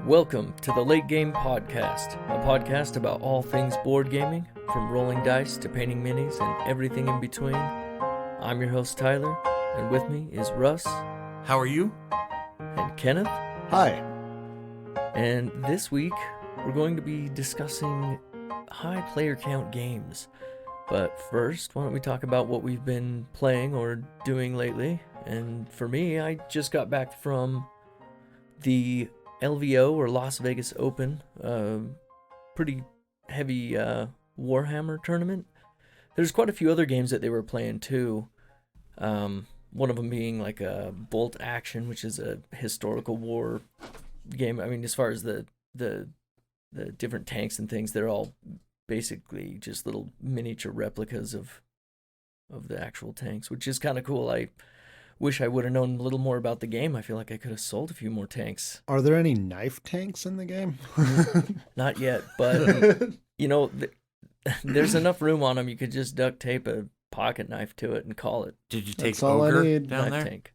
Welcome to the Late Game Podcast, a podcast about all things board gaming, from rolling dice to painting minis and everything in between. I'm your host Tyler, and with me is Russ. How are you? And Kenneth. Hi. And this week, we're going to be discussing high player count games. But first, why don't we talk about what we've been playing or doing lately? And for me, I just got back from the LVO, or Las Vegas Open, pretty heavy Warhammer tournament. There's quite a few other games that they were playing too. One of them being like a Bolt Action, which is a historical war game. I mean, as far as the different tanks and things, they're all basically just little miniature replicas of the actual tanks, which is kind of cool. I wish I would have known a little more about the game. I feel like I could have sold a few more tanks. Are there any knife tanks in the game? Not yet, but you know, there's enough room on them. You could just duct tape a pocket knife to it and call it. Did you take That's all I Ogre need. down Knife there? tank.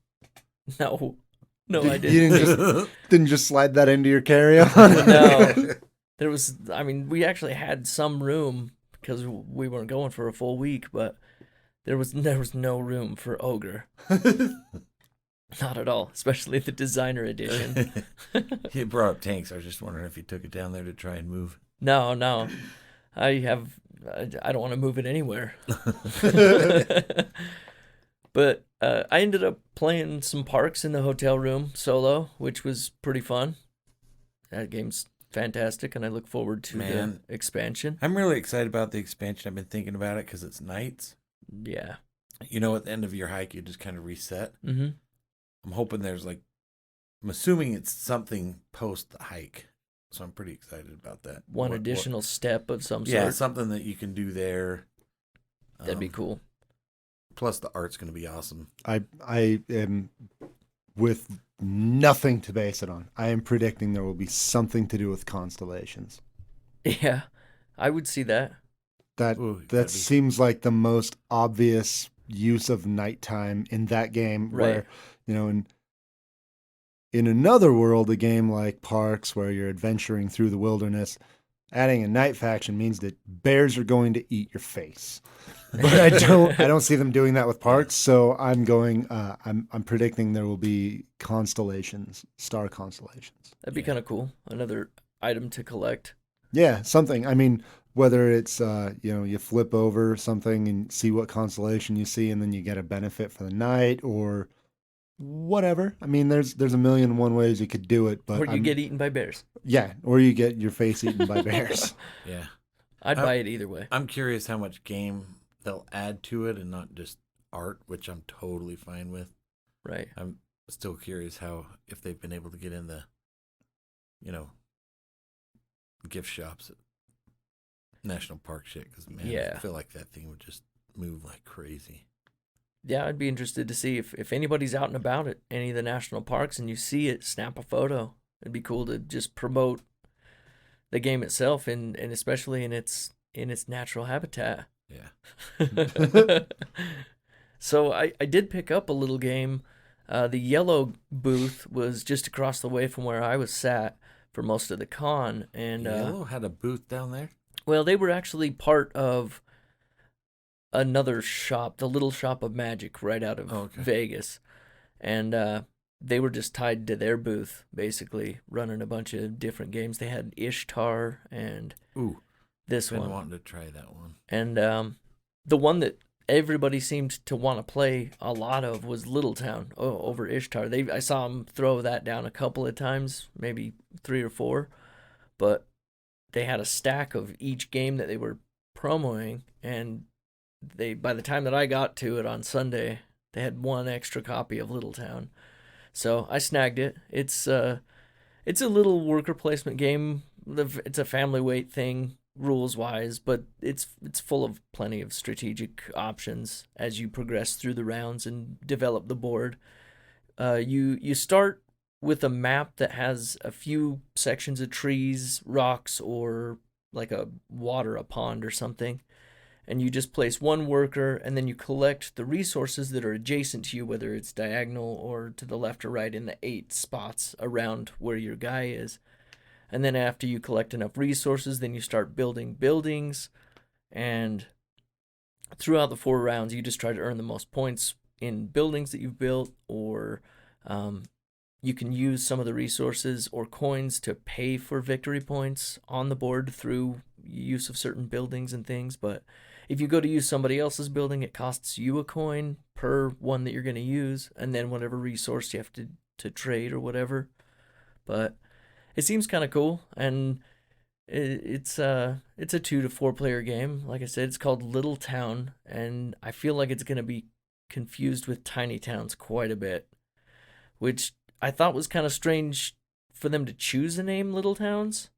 No, I didn't. You didn't just slide that into your carry-on? No, there was. I mean, we actually had some room because we weren't going for a full week, but there was no room for Ogre. Not at all, especially the designer edition. You brought up tanks. I was just wondering if you took it down there to try and move. No. I don't want to move it anywhere. But I ended up playing some parks in the hotel room solo, which was pretty fun. That game's fantastic, and I look forward to the expansion. I'm really excited about the expansion. I've been thinking about it because it's nights. Yeah. You know, at the end of your hike, you just kind of reset. Mm-hmm. I'm hoping I'm assuming it's something post the hike. So I'm pretty excited about that. One additional step of some sort. Yeah, something that you can do there. That'd be cool. Plus, the art's going to be awesome. I am, with nothing to base it on, I am predicting there will be something to do with constellations. Yeah, I would see that. That seems like the most obvious use of nighttime in that game. Right. Where, you know, in another world, a game like Parks, where you're adventuring through the wilderness, adding a night faction means that bears are going to eat your face. But I don't see them doing that with Parks. So I'm predicting there will be constellations, star constellations. That'd be kind of cool. Another item to collect. Yeah, something. I mean, whether it's you flip over something and see what constellation you see, and then you get a benefit for the night, or whatever. I mean, there's a million and one ways you could do it, but Or you get eaten by bears. Yeah, or you get your face eaten by bears. Yeah. I'd buy it either way. I'm curious how much game they'll add to it and not just art, which I'm totally fine with. Right. I'm still curious if they've been able to get in the, gift shops at National Park shit. Because, man, Yeah. I feel like that thing would just move like crazy. Yeah, I'd be interested to see if anybody's out and about at any of the national parks and you see it, snap a photo. It'd be cool to just promote the game itself and especially in its natural habitat. Yeah. So I did pick up a little game. The yellow booth was just across the way from where I was sat for most of the con. And Yellow had a booth down there? well, they were actually part of another shop, the Little Shop of Magic, right out of Vegas. And they were just tied to their booth, basically, running a bunch of different games. They had Ishtar and this Been one. wanting to try that one. And the one that everybody seemed to want to play a lot of was Littletown over Ishtar. I saw them throw that down a couple of times, maybe 3 or 4, but they had a stack of each game that they were promoting, and by the time that I got to it on Sunday, they had one extra copy of Littletown. So I snagged it. It's a little worker placement game. It's a family weight thing, rules wise, but it's full of plenty of strategic options as you progress through the rounds and develop the board. You start with a map that has a few sections of trees, rocks, or like a pond or something, and you just place one worker, and then you collect the resources that are adjacent to you, whether it's diagonal or to the left or right in the 8 spots around where your guy is. And then after you collect enough resources, then you start building buildings. And throughout the 4 rounds, you just try to earn the most points in buildings that you've built, or you can use some of the resources or coins to pay for victory points on the board through use of certain buildings and things. But if you go to use somebody else's building, it costs you a coin per one that you're going to use, and then whatever resource you have to trade or whatever. But it seems kind of cool, and it's a 2 to 4 player game. Like I said, it's called Little Town, and I feel like it's going to be confused with Tiny Towns quite a bit, which I thought was kind of strange for them to choose a name Little Towns,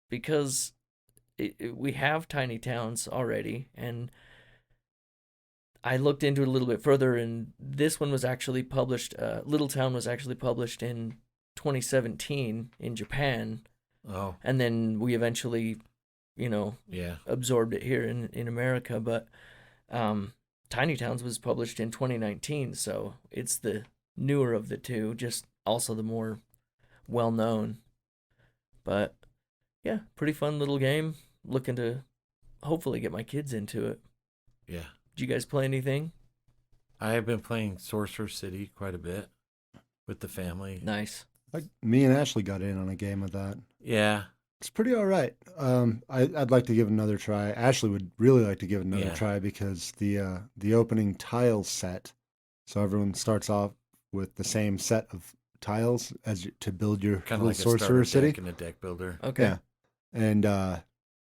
because we have Tiny Towns already, and I looked into it a little bit further, and this one was actually published, Little Town was actually published in 2017 in Japan. Oh. And then we eventually, absorbed it here in America. But Tiny Towns was published in 2019, so it's the newer of the two, just also the more well-known. But yeah, pretty fun little game. Looking to hopefully get my kids into it. Yeah. Did you guys play anything? I have been playing Sorcerer City quite a bit with the family. Nice. Like me and Ashley got in on a game of that. Yeah. It's pretty all right. I'd like to give it another try. Ashley would really like to give it another try because the opening tile set, so everyone starts off with the same set of tiles to build your kind of like Sorcerer City. Deck and a deck builder. Okay. Yeah. And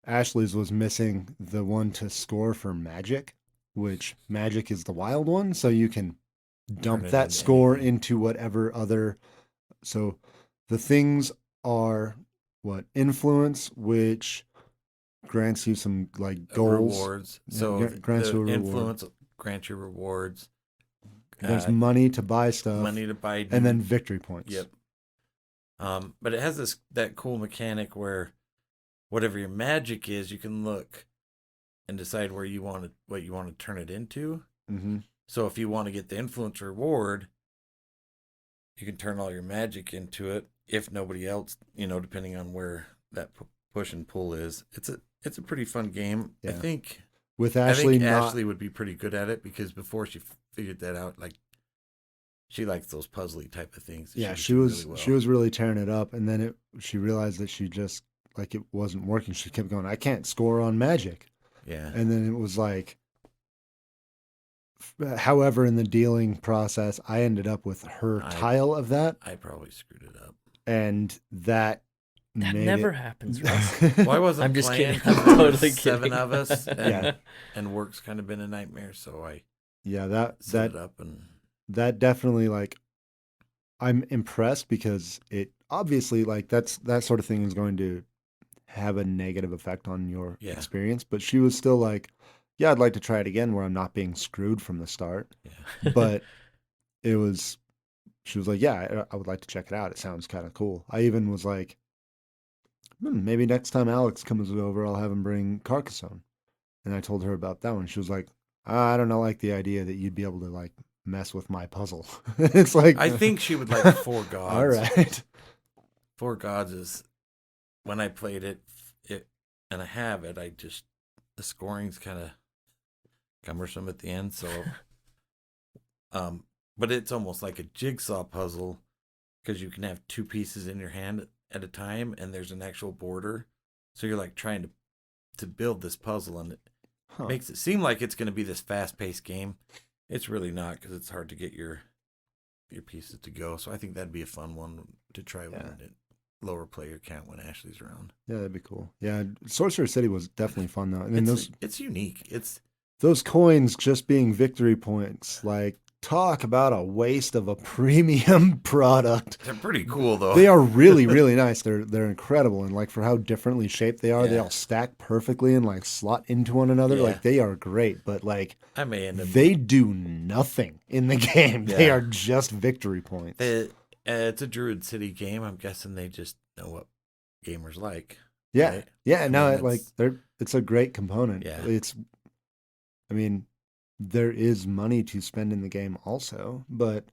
Ashley's was missing the one to score for magic, which magic is the wild one, so you can dump that score into whatever other. So the things are influence, which grants you some like goals, rewards. So grants you a reward. Influence grants you rewards. There's money to buy stuff, and then victory points. Yep. But it has that cool mechanic where whatever your magic is, you can look and decide what you want to turn it into. Mm-hmm. So if you want to get the influence reward, you can turn all your magic into it. If nobody else, depending on where that push and pull is, it's a pretty fun game. Yeah. I think Ashley would be pretty good at it because before she figured that out, like she likes those puzzly type of things. Yeah, she was really tearing it up, and then she realized that she just like it wasn't working. She kept going, I can't score on magic. Yeah, and then it was like. However, in the dealing process, I ended up with her tile of that. I probably screwed it up. And that never happens, Russ. Well, I wasn't I'm just playing. kidding. I'm totally kidding. 7 of us, and work's kind of been a nightmare, so I set it up. And that definitely, like, I'm impressed because it obviously, like, that sort of thing is going to have a negative effect on your experience. But she was still like, yeah, I'd like to try it again where I'm not being screwed from the start. Yeah. But she was like, yeah, I would like to check it out. It sounds kind of cool. I even was like, maybe next time Alex comes over, I'll have him bring Carcassonne. And I told her about that one. She was like, I don't know, like the idea that you'd be able to like mess with my puzzle. It's like, I think she would like 4 Gods. All right. 4 Gods is when I played it, and I have it, the scoring's kind of cumbersome at the end, so but it's almost like a jigsaw puzzle because you can have 2 pieces in your hand at a time and there's an actual border, so you're like trying to build this puzzle, and it makes it seem like it's going to be this fast-paced game. It's really not, because it's hard to get your pieces to go. So I think that'd be a fun one to try when it lower player count when Ashley's around. Yeah, that'd be cool. Yeah, Sorcerer City was definitely fun though. And it's unique. Those coins just being victory points, like, talk about a waste of a premium product. They're pretty cool, though. They are really, really nice. They're incredible. And, like, for how differently shaped they are, they all stack perfectly and, like, slot into one another. Yeah. Like, they are great. But, like, they do nothing in the game. Yeah. They are just victory points. It's a Druid City game. I'm guessing they just know what gamers like. Yeah. Right? Yeah, no, it's a great component. Yeah. There is money to spend in the game also, but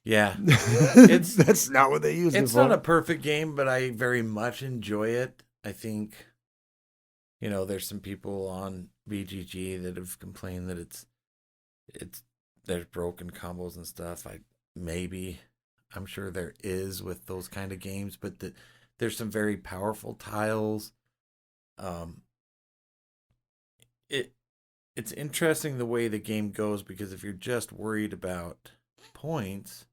Yeah. That's not what they use it It's for. not a perfect game, but I very much enjoy it. I think, there's some people on BGG that have complained that it's there's broken combos and stuff. I'm sure there is with those kind of games, but there's some very powerful tiles. It's interesting the way the game goes, because if you're just worried about points,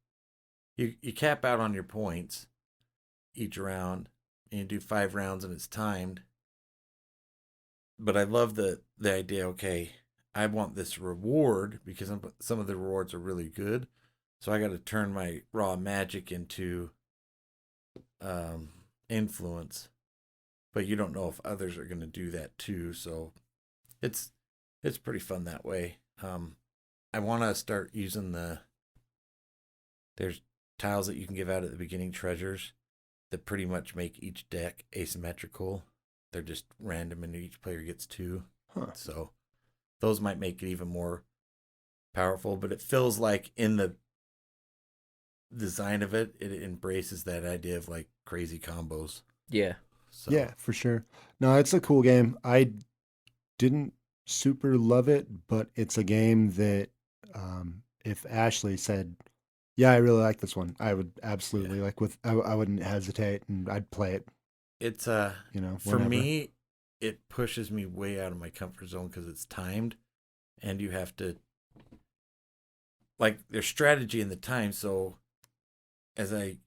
you cap out on your points each round, and you do 5 rounds and it's timed. But I love the idea, okay, I want this reward because some of the rewards are really good. So I got to turn my raw magic into influence. But you don't know if others are going to do that too. So it's pretty fun that way. I want to start using there's tiles that you can give out at the beginning, treasures, that pretty much make each deck asymmetrical. They're just random and each player gets 2. Huh. So those might make it even more powerful, but it feels like in the design of it embraces that idea of like crazy combos. Yeah. So. Yeah, for sure. No, it's a cool game. I didn't super love it, but it's a game that if Ashley said, yeah, I really like this one, I would absolutely I wouldn't hesitate and I'd play it. It's for me, it pushes me way out of my comfort zone because it's timed and you have to, like, there's strategy in the time. So as I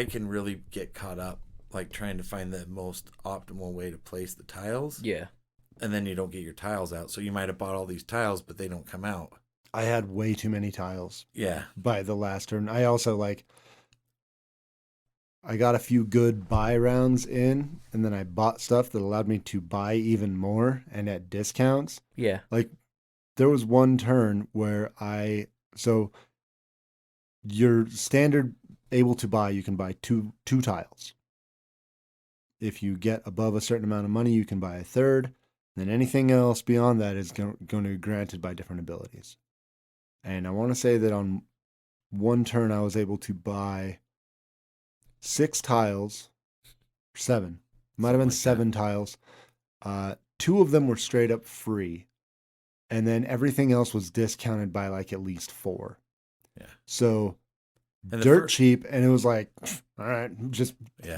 can really get caught up, like trying to find the most optimal way to place the tiles. Yeah. And then you don't get your tiles out. So you might have bought all these tiles, but they don't come out. I had way too many tiles. Yeah. By the last turn. I also I got a few good buy rounds in, and then I bought stuff that allowed me to buy even more and at discounts. Yeah. Like there was one turn where so your standard able to buy, you can buy two tiles. If you get above a certain amount of money, you can buy a third. Then anything else beyond that is going to be granted by different abilities. And I want to say that on one turn, I was able to buy 6 tiles, 7. Might have been 7 tiles. 2 of them were straight up free. And then everything else was discounted by like at least 4. Yeah. So dirt cheap. And it was like, all right, just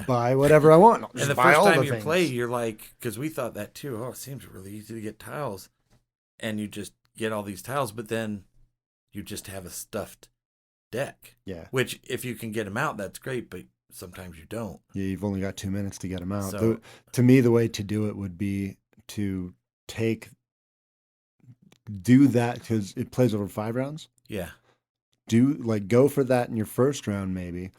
buy whatever I want. And the first time you play, you're like, because we thought that too. Oh, it seems really easy to get tiles. And you just get all these tiles, but then you just have a stuffed deck. Yeah. Which, if you can get them out, that's great, but sometimes you don't. Yeah, you've only got 2 minutes to get them out. So, to me, the way to do it would be to do that because it plays over 5 rounds. Yeah. Go for that in your first round, maybe,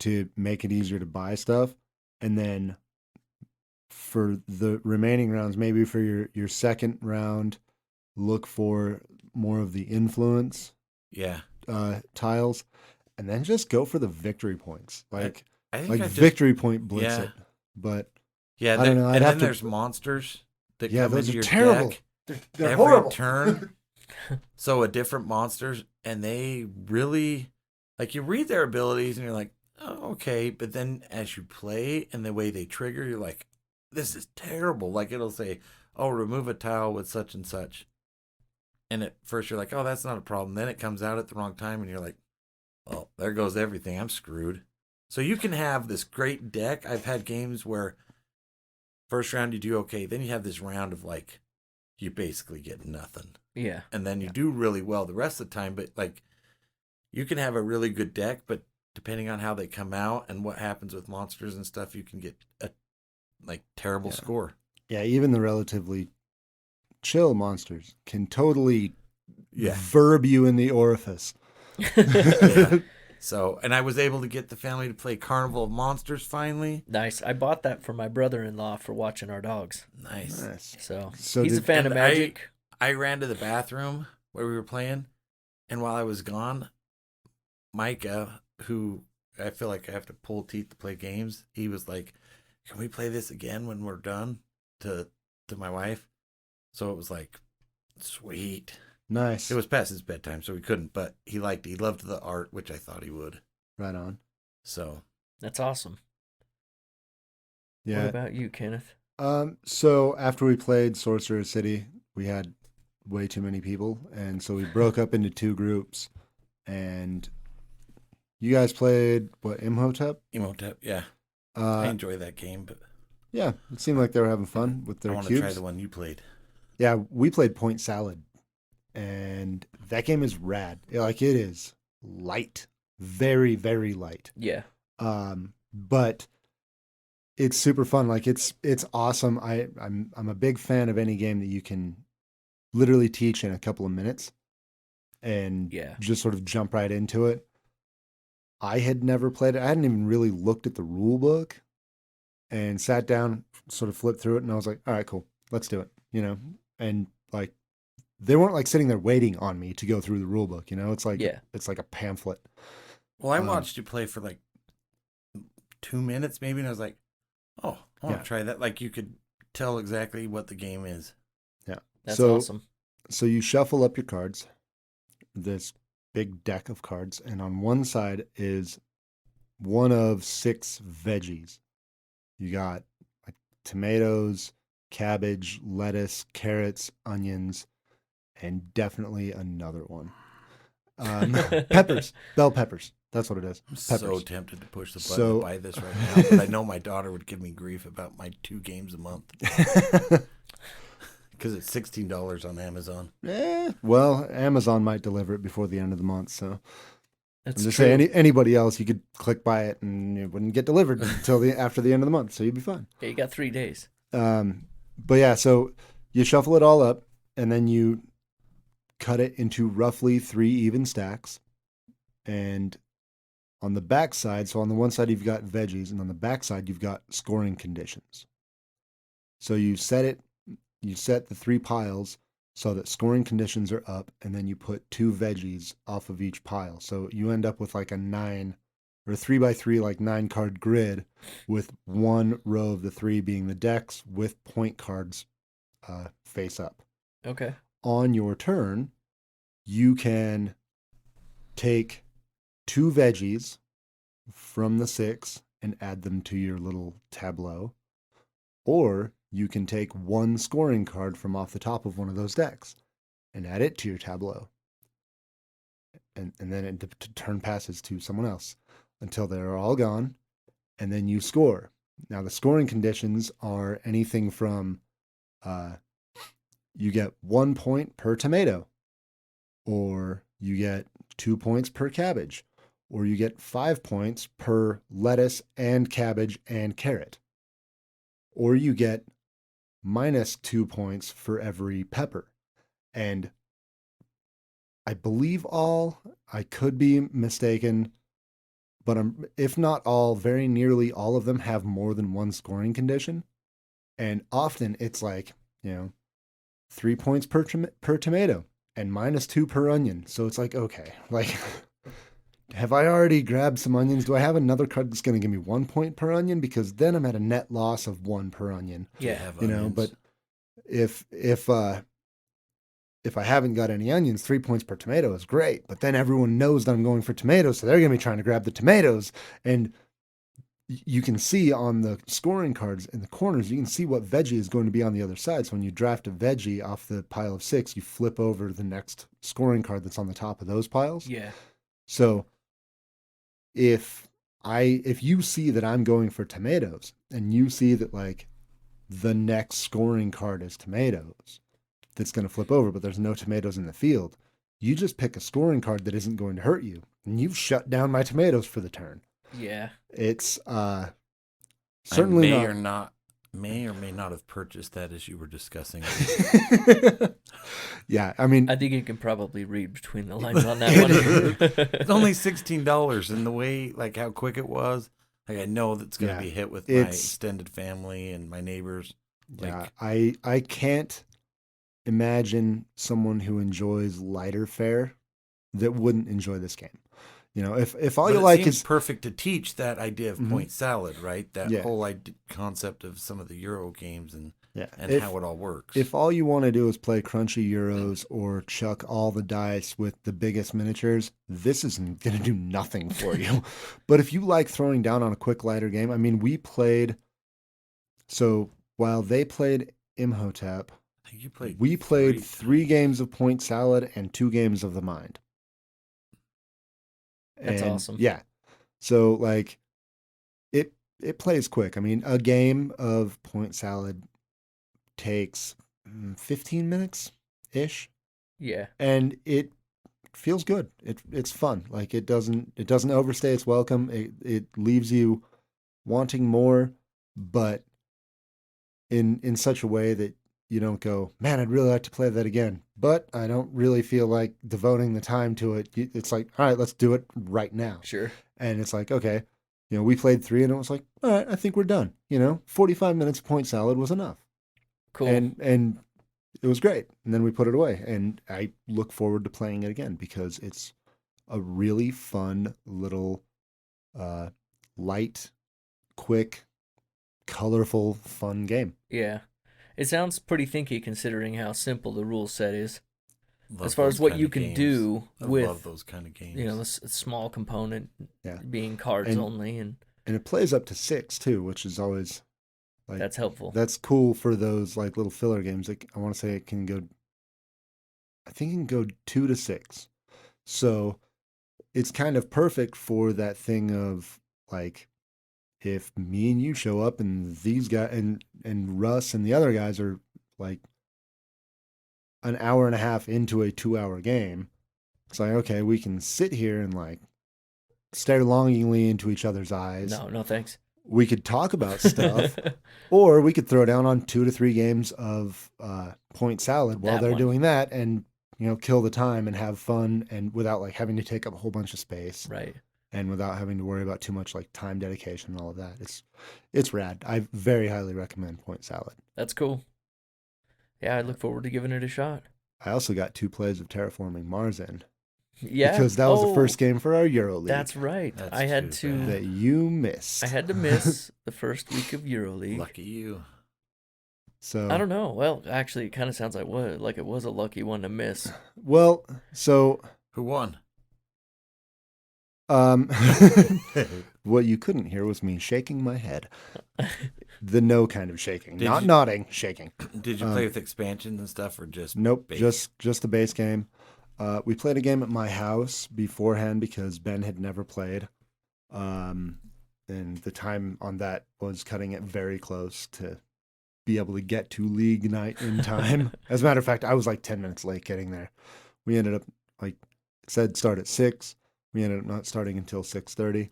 to make it easier to buy stuff. And then for the remaining rounds, maybe for your second round, look for more of the influence tiles. And then just go for the victory points. I think victory point blitz it. But I don't know. And then there's monsters that come into your terrible. deck. They're every horrible. turn. So a different monsters, and they really, like, you read their abilities and you're like, oh, okay. But then as you play and the way they trigger, you're like, this is terrible. Like, it'll say, oh, remove a tile with such and such. And at first you're like, oh, that's not a problem. Then it comes out at the wrong time and you're like, well, there goes everything. I'm screwed. So you can have this great deck. I've had games where first round you do okay. Then you have this round of like, you basically get nothing. Yeah. And then you do really well the rest of the time. But like, you can have a really good deck, but depending on how they come out and what happens with monsters and stuff, you can get a terrible score. Yeah, even the relatively chill monsters can totally verb you in the orifice. Yeah. So, and I was able to get the family to play Carnival of Monsters finally. Nice. I bought that for my brother-in-law for watching our dogs. Nice. So he's a fan of Magic. I ran to the bathroom where we were playing, and while I was gone, Micah, who I feel like I have to pull teeth to play games, he was like, can we play this again when we're done, to my wife? So it was like, sweet. Nice. It was past his bedtime, so we couldn't, but he loved the art, which I thought he would. Right on. So That's awesome. Yeah. What about you, Kenneth? So after we played Sorcerer City, we had way too many people, and so we broke up into 2 groups. And you guys played what, Imhotep? Imhotep, yeah. I Uh, enjoy that game, but yeah, it seemed like they were having fun with I their want to cubes. try the one you played. Yeah, we played Point Salad, and that game is rad. Like, it is light, very, very light. Yeah. But it's super fun. Like, it's awesome. I'm a big fan of any game that you can literally teach in a couple of minutes and Yeah. just sort of jump right into it. I had never played it. I hadn't even really looked at the rule book and sat down, sort of flipped through it, and I was like, all right, cool, let's do it, And like, they weren't like sitting there waiting on me to go through the rule book, It's like, Yeah. it's like a pamphlet. Well, I watched you play for like 2 minutes maybe, and I was like, oh, I want Yeah. to try that. Like, you could tell exactly what the game is. Yeah. That's awesome. So you shuffle up your cards, this big deck of cards, and on one side is one of 6 veggies. You got like tomatoes, cabbage, lettuce, carrots, onions, and definitely another one. Peppers, bell peppers. That's what it is. I'm Peppers. so tempted to push the button So- to buy this right now, but I know my daughter would give me grief about my 2 games a month because it's $16 on Amazon. Well, Amazon might deliver it before the end of the month, so That's I'm just true. saying anybody else, you could click buy it and it wouldn't get delivered until after the end of the month, so you'd be fine. Yeah, you got 3 days. But yeah, so you shuffle it all up and then you cut it into roughly 3 even stacks. And on the back side, so on the one side you've got veggies, and on the back side you've got scoring conditions. So you set the 3 piles so that scoring conditions are up, and then you put 2 veggies off of each pile. So you end up with like a 9 or 3x3, like 9 card grid, with one row of the 3 being the decks with point cards face up. Okay. On your turn, you can take 2 veggies from the 6 and add them to your little tableau, or you can take 1 scoring card from off the top of one of those decks and add it to your tableau. And then the turn passes to someone else until they're all gone, and then you score. Now, the scoring conditions are anything from you get 1 point per tomato, or you get 2 points per cabbage, or you get 5 points per lettuce and cabbage and carrot, or you get -2 points for every pepper. And I believe I could be mistaken, but if not all, very nearly all of them have more than 1 scoring condition. And often it's like, 3 points per tomato and -2 per onion. So it's like, okay, like, have I already grabbed some onions? Do I have another card that's going to give me 1 point per onion? Because then I'm at a net loss of 1 per onion. Yeah. But if I haven't got any onions, 3 points per tomato is great. But then everyone knows that I'm going for tomatoes, so they're going to be trying to grab the tomatoes. And you can see on the scoring cards in the corners, you can see what veggie is going to be on the other side. So when you draft a veggie off the pile of 6, you flip over the next scoring card that's on the top of those piles. Yeah. So if you see that I'm going for tomatoes, and you see that like the next scoring card is tomatoes, that's going to flip over, but there's no tomatoes in the field, you just pick a scoring card that isn't going to hurt you, and you've shut down my tomatoes for the turn. Yeah. It's certainly may or may not have purchased that as you were discussing. Yeah, I mean, I think you can probably read between the lines on that one. It's only $16, and the way, like, how quick it was, like, I know that's going to be hit with my extended family and my neighbors. Yeah, I can't imagine someone who enjoys lighter fare that wouldn't enjoy this game. If all you like is perfect to teach that idea of point salad, right? That Yeah. whole concept of some of the Euro games and Yeah. and how it all works. If all you want to do is play crunchy Euros or chuck all the dice with the biggest miniatures, this isn't going to do nothing for you. But if you like throwing down on a quick, lighter game, I mean, so while they played Imhotep, we played 3 games of Point Salad and 2 games of the Mind. That's awesome. Yeah. So like it plays quick. I mean, a game of Point Salad takes 15 minutes ish. Yeah. And it feels good. It's fun. Like it doesn't overstay its welcome. It leaves you wanting more, but in such a way that you don't go, man, I'd really like to play that again, but I don't really feel like devoting the time to it. It's like, all right, let's do it right now. Sure. And it's like, okay, we played 3 and it was like, all right, I think we're done. 45 minutes of Point Salad was enough. Cool. And it was great. And then we put it away. And I look forward to playing it again because it's a really fun little, light, quick, colorful, fun game. Yeah. It sounds pretty thinky considering how simple the rule set is. Love as far as those what kind you of can games. do I with, love those kind of games. the small component Yeah. being cards And- only, and And it plays up to 6 too, which is always like that's helpful. that's cool for those like little filler games. Like I want to say I think it can go 2 to 6. So it's kind of perfect for that thing of like if me and you show up and these guys and Russ and the other guys are like an hour and a half into a 2-hour game, it's like, okay, we can sit here and like stare longingly into each other's eyes. No thanks. We could talk about stuff, or we could throw down on 2 to 3 games of Point Salad while they're doing that, and kill the time and have fun, and without like having to take up a whole bunch of space, Right. and without having to worry about too much like time dedication and all of that. It's rad. I very highly recommend Point Salad. That's cool. Yeah, I look forward to giving it a shot. I also got 2 plays of Terraforming Mars in. Yeah. Because that was the first game for our EuroLeague. That's right. That's I had too to. bad. That you missed. I had to miss the first week of EuroLeague. Lucky you. So I don't know. Well, actually, it kind of sounds like it was a lucky one to miss. Well, so Who won? what you couldn't hear was me shaking my head. The no kind of shaking, Did not you- nodding, shaking. Did you play with expansions and stuff, or just Nope, base? just the base game. We played a game at my house beforehand because Ben had never played, and the time on that was cutting it very close to be able to get to league night in time. As a matter of fact, I was like 10 minutes late getting there. We ended up like it said start at 6. We ended up not starting until 6:30.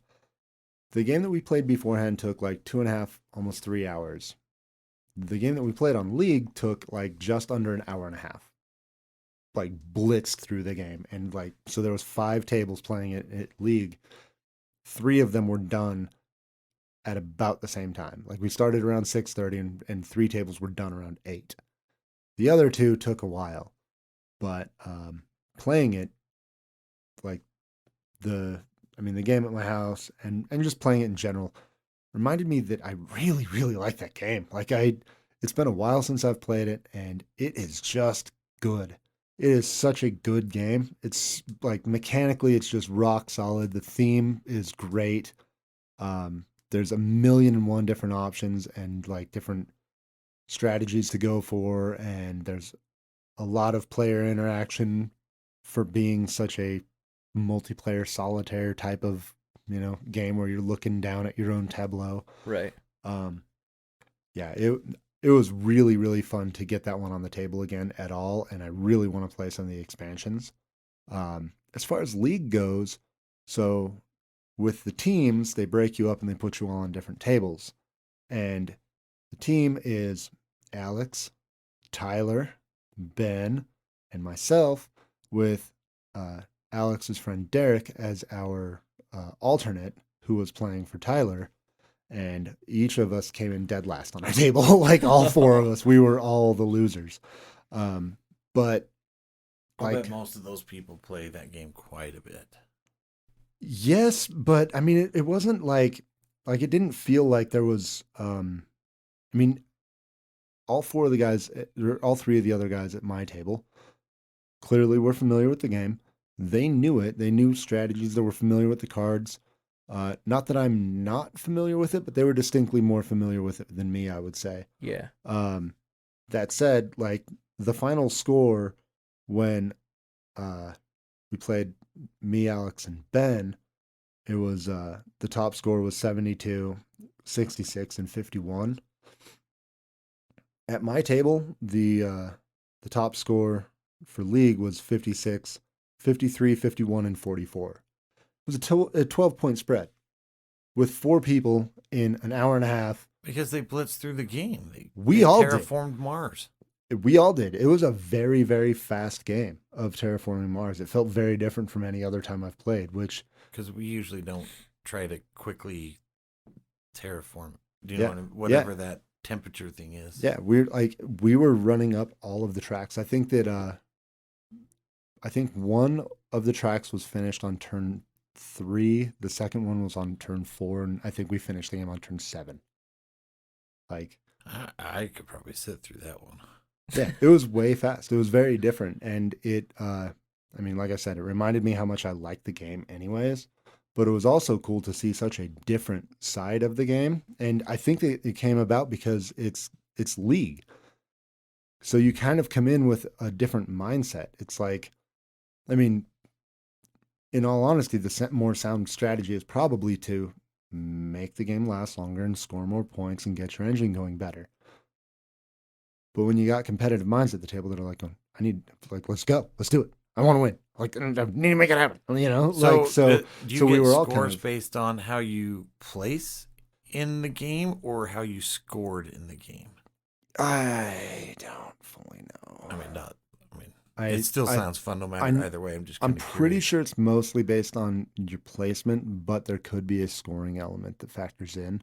The game that we played beforehand took like 2.5, almost 3 hours. The game that we played on League took like just under an hour and a half. Like blitzed through the game, and like so there was 5 tables playing it at League. 3 of them were done at about the same time. Like we started around 6:30, and 3 tables were done around 8. The other 2 took a while, but playing it like the game at my house and just playing it in general reminded me that I really, really like that game. Like it's been a while since I've played it, and it is just good. It is such a good game. It's like mechanically, it's just rock solid. The theme is great. There's 1,000,001 different options and like different strategies to go for, and there's a lot of player interaction for being such a multiplayer solitaire type of game where you're looking down at your own tableau. Right. Yeah, it was really, really fun to get that one on the table again at all, and I really want to play some of the expansions. As far as League goes, so with the teams, they break you up and they put you all on different tables. And the team is Alex, Tyler, Ben, and myself, with Alex's friend Derek as our alternate, who was playing for Tyler. And each of us came in dead last on our table. Like all 4 of us, we were all the losers. But I bet like, most of those people play that game quite a bit. yes, but I mean, it wasn't like it didn't feel like there was, I mean, all three of the other guys at my table clearly were familiar with the game. They knew it. They knew strategies. They were familiar with the cards. Not that I'm not familiar with it, but they were distinctly more familiar with it than me, I would say. Yeah. That said, like the final score when we played me, Alex, and Ben, it was the top score was 72, 66, and 51. At my table, the top score for league was 56, 53, 51, and 44. It was a 12-point spread with 4 people in an hour and a half. Because they blitzed through the game. We they all terraformed Mars. We all did. It was a very, very fast game of Terraforming Mars. It felt very different from any other time I've played, which... Because we usually don't try to quickly terraform, whatever that temperature thing is. Yeah, we were running up all of the tracks. I think one of the tracks was finished on turn 3. The second one was on turn 4, and I think we finished the game on turn 7. Like, I could probably sit through that one. Yeah, it was way fast. It was very different, and it I mean, like I said, it reminded me how much I liked the game anyways, but it was also cool to see such a different side of the game. And I think that it came about because it's League. So you kind of come in with a different mindset. It's like, I mean, in all honesty, the more sound strategy is probably to make the game last longer and score more points and get your engine going better. But when you got competitive minds at the table that are like, let's go, let's do it. I want to win. Like, I need to make it happen. You know, do you get we were all scores based on how you place in the game or how you scored in the game? I don't fully know. It still sounds fun no matter either way. I'm pretty sure it's mostly based on your placement, but there could be a scoring element that factors in.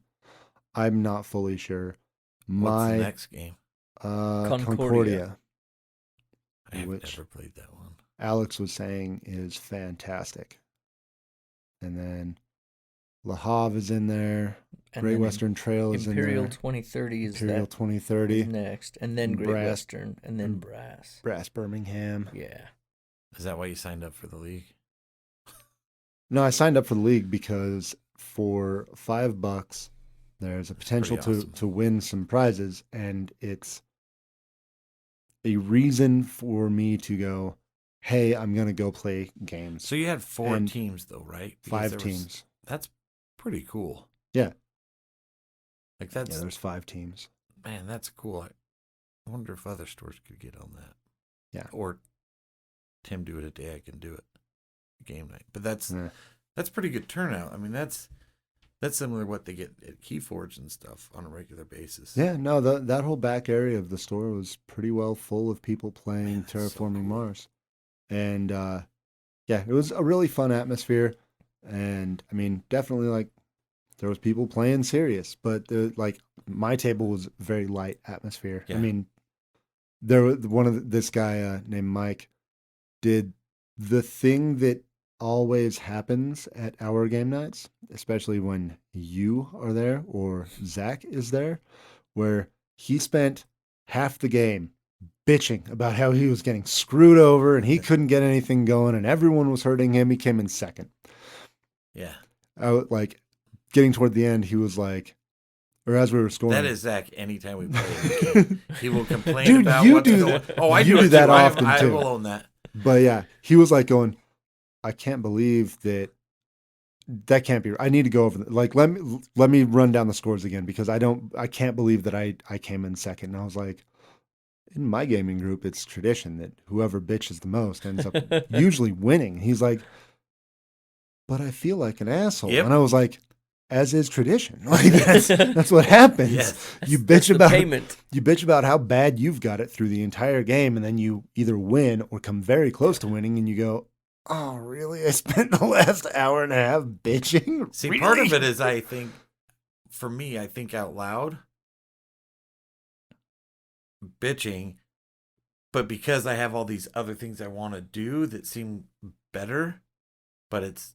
I'm not fully sure. What's the next game? Concordia. I have never played that one. Alex was saying is fantastic. And then Le Havre is in there. Great Western Trail is in there. Imperial 2030 is Imperial 2030 next, and then Great Western, and then Brass. Brass Birmingham. Yeah. Is that why you signed up for the league? No, I signed up for the league because for $5, there's a potential to win some prizes, and it's a reason for me to go, hey, I'm going to go play games. So you had 4 teams, though, right? 5 teams. That's pretty cool. Yeah. Yeah, there's 5 teams. Man, that's cool. I wonder if other stores could get on that. Yeah. Or Tim do it a day, I can do it. Game night. But that's pretty good turnout. I mean, that's similar to what they get at Keyforge and stuff on a regular basis. Yeah, no, that whole back area of the store was pretty well full of people playing Terraforming Mars. And it was a really fun atmosphere. And I mean, definitely like there was people playing serious, but my table was very light atmosphere. Yeah. I mean, this guy named Mike did the thing that always happens at our game nights, especially when you are there or Zach is there, where he spent half the game bitching about how he was getting screwed over and he couldn't get anything going and everyone was hurting him. He came in second. Yeah. Getting toward the end, he was like, or as we were scoring. That is Zach anytime we play. He will complain about what's going on. Oh, I do that often too. I will own that. But yeah, he was like going, I can't believe that can't be. I need to go over. Let me run down the scores again because I can't believe that I came in second. And I was like, in my gaming group, it's tradition that whoever bitches the most ends up usually winning. He's like, but I feel like an asshole. Yep. And I was like, as is tradition. Like that's what happens. Yes. You bitch about how bad you've got it through the entire game, and then you either win or come very close to winning, and you go, oh, really? I spent the last hour and a half bitching? See, really? Part of it is I think out loud, bitching, but because I have all these other things I want to do that seem better, but it's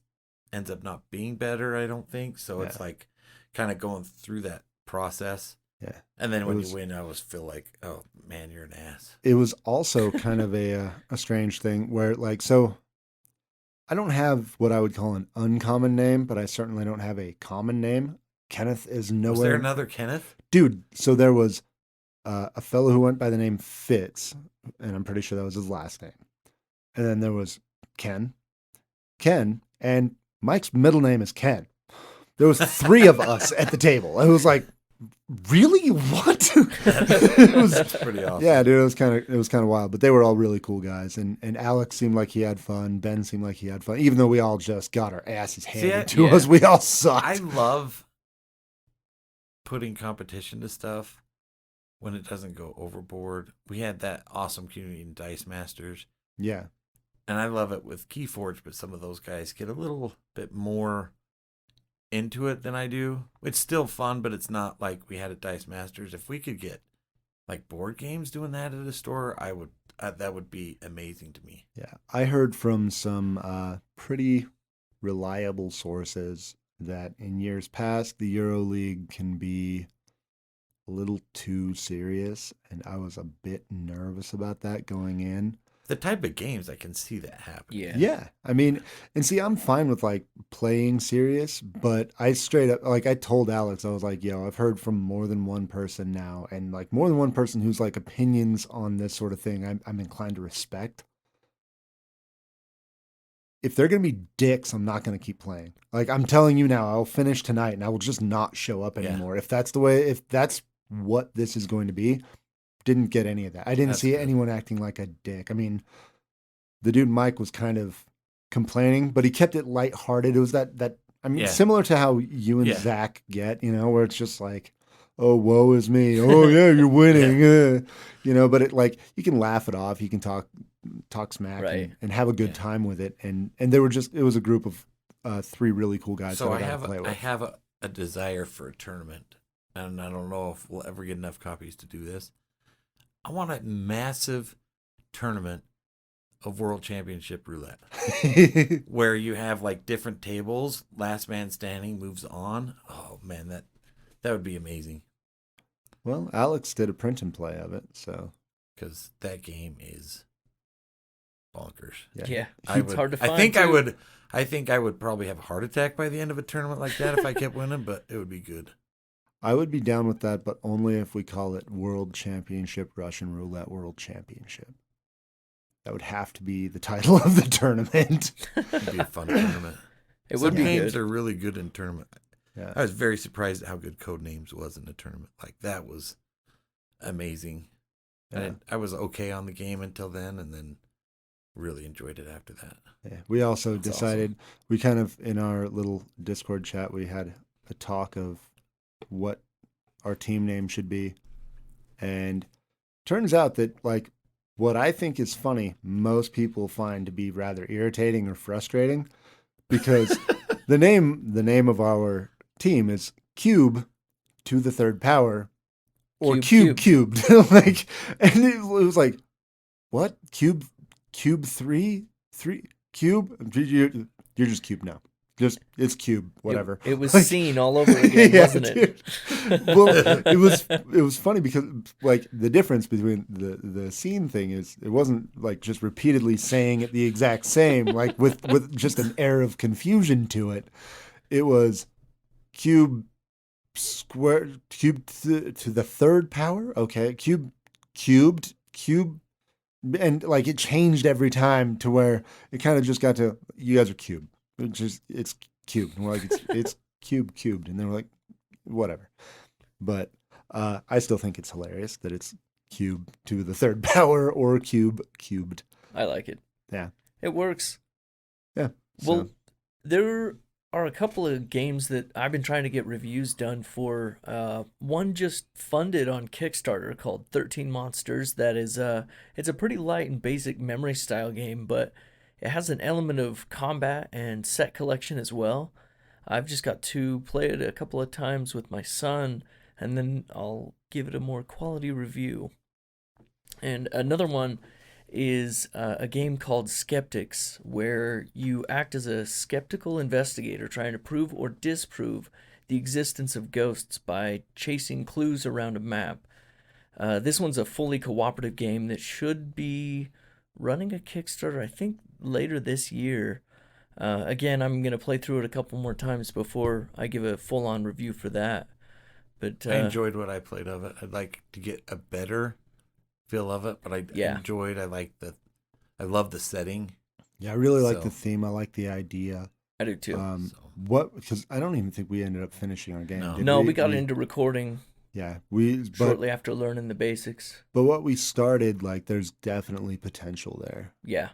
ends up not being better, I don't think. So it's like kind of going through that process. Yeah. And then It when was- you win, I always feel like, oh man, you're an ass. It was also kind of a strange thing where, like, so I don't have what I would call an uncommon name, but I certainly don't have a common name. Kenneth is nowhere. Was there another Kenneth? Dude, so there was a fellow who went by the name Fitz, and I'm pretty sure that was his last name. And then there was Ken, and Mike's middle name is Ken. There was 3 of us at the table. I was like, really? What? It was, That's pretty awesome. yeah, dude, it was kind of wild. But they were all really cool guys, and Alex seemed like he had fun. Ben seemed like he had fun, even though we all just got our asses handed to yeah. us. We all sucked. I love putting competition to stuff when it doesn't go overboard. We had that awesome community in Dice Masters. Yeah. And I love it with Keyforge, but some of those guys get a little bit more into it than I do. It's still fun, but it's not like we had at Dice Masters. If we could get like board games doing that at a store, I would. That would be amazing to me. Yeah, I heard from some pretty reliable sources that in years past, the EuroLeague can be a little too serious, and I was a bit nervous about that going in. The type of games, I can see that happen. Yeah. Yeah, I mean, and see, I'm fine with like playing serious, but I straight up, like, I told Alex, I was like, yo, I've heard from more than one person now, and like more than one person who's like opinions on this sort of thing, I'm inclined to respect. If they're going to be dicks, I'm not going to keep playing. Like, I'm telling you now, I'll finish tonight and I will just not show up Yeah. anymore. If that's the way, if that's what this is going to be, didn't get any of that. I didn't That's see good. anyone acting like a dick. I mean, the dude Mike was kind of complaining, but he kept it lighthearted. It was that I mean, Yeah. similar to how you and Yeah. Zach get, where it's just like, oh, woe is me. Oh yeah, you're winning. But it, like, you can laugh it off. You can talk smack Right. and have a good Yeah. time with it. And they were it was a group of 3 really cool guys So that I I got have to play with. I have a desire for a tournament, and I don't know if we'll ever get enough copies to do this. I want a massive tournament of World Championship Roulette where you have like different tables. Last man standing moves on. Oh man, that would be amazing Well, Alex did a print and play of it, so because that game is bonkers. Yeah. I It's would, hard to find. I think too. I think I would probably have a heart attack by the end of a tournament like that if I kept winning, but it would be good. I would be down with that, but only if we call it World Championship Russian Roulette World Championship. That would have to be the title of the tournament. It'd be a fun tournament. It Some would be games good. are really good in tournament. Yeah. I was very surprised at how good Codenames was in the tournament. Like, that was amazing. Yeah. And I was okay on the game until then, and then really enjoyed it after that. Yeah. We also That's decided, we kind of, in our little Discord chat, we had a talk of what our team name should be. And turns out that, like, what I think is funny, most people find to be rather irritating or frustrating, because the name of our team is Cube to the third power, or Cube cubed. Like, and it was like, what? Cube 3 cube? You're just cube now. Just, it's cube, whatever. It was Like- seen all over again, Yeah, wasn't it? dude. Well, it was funny because, like, the difference between the scene thing is it wasn't like just repeatedly saying it the exact same, like with just an air of confusion to it. It was cube to the third power. Okay, cubed, and like it changed every time to where it kind of just got to, you guys are cube. It's cubed. And we're like, it's cubed. And they're like, whatever. But I still think it's hilarious that it's cube to the third power or cubed. I like it. Yeah. It works. Yeah. Well, So, there are a couple of games that I've been trying to get reviews done for. One just funded on Kickstarter called 13 Monsters. That is, it's a pretty light and basic memory style game, but it has an element of combat and set collection as well. I've just got to play it a couple of times with my son, and then I'll give it a more quality review. And another one is a game called Skeptics, where you act as a skeptical investigator trying to prove or disprove the existence of ghosts by chasing clues around a map. This one's a fully cooperative game that should be running a Kickstarter, I think, later this year. Again, I'm going to play through it a couple more times before I give a full-on review for that. But I enjoyed what I played of it. I'd like to get a better feel of it, but I love the setting. Yeah, I really like the theme. I like the idea. I do too. Because I don't even think we ended up finishing our game. No, we got into recording. Yeah, shortly after learning the basics. But what we started, like, there's definitely potential there. Yeah,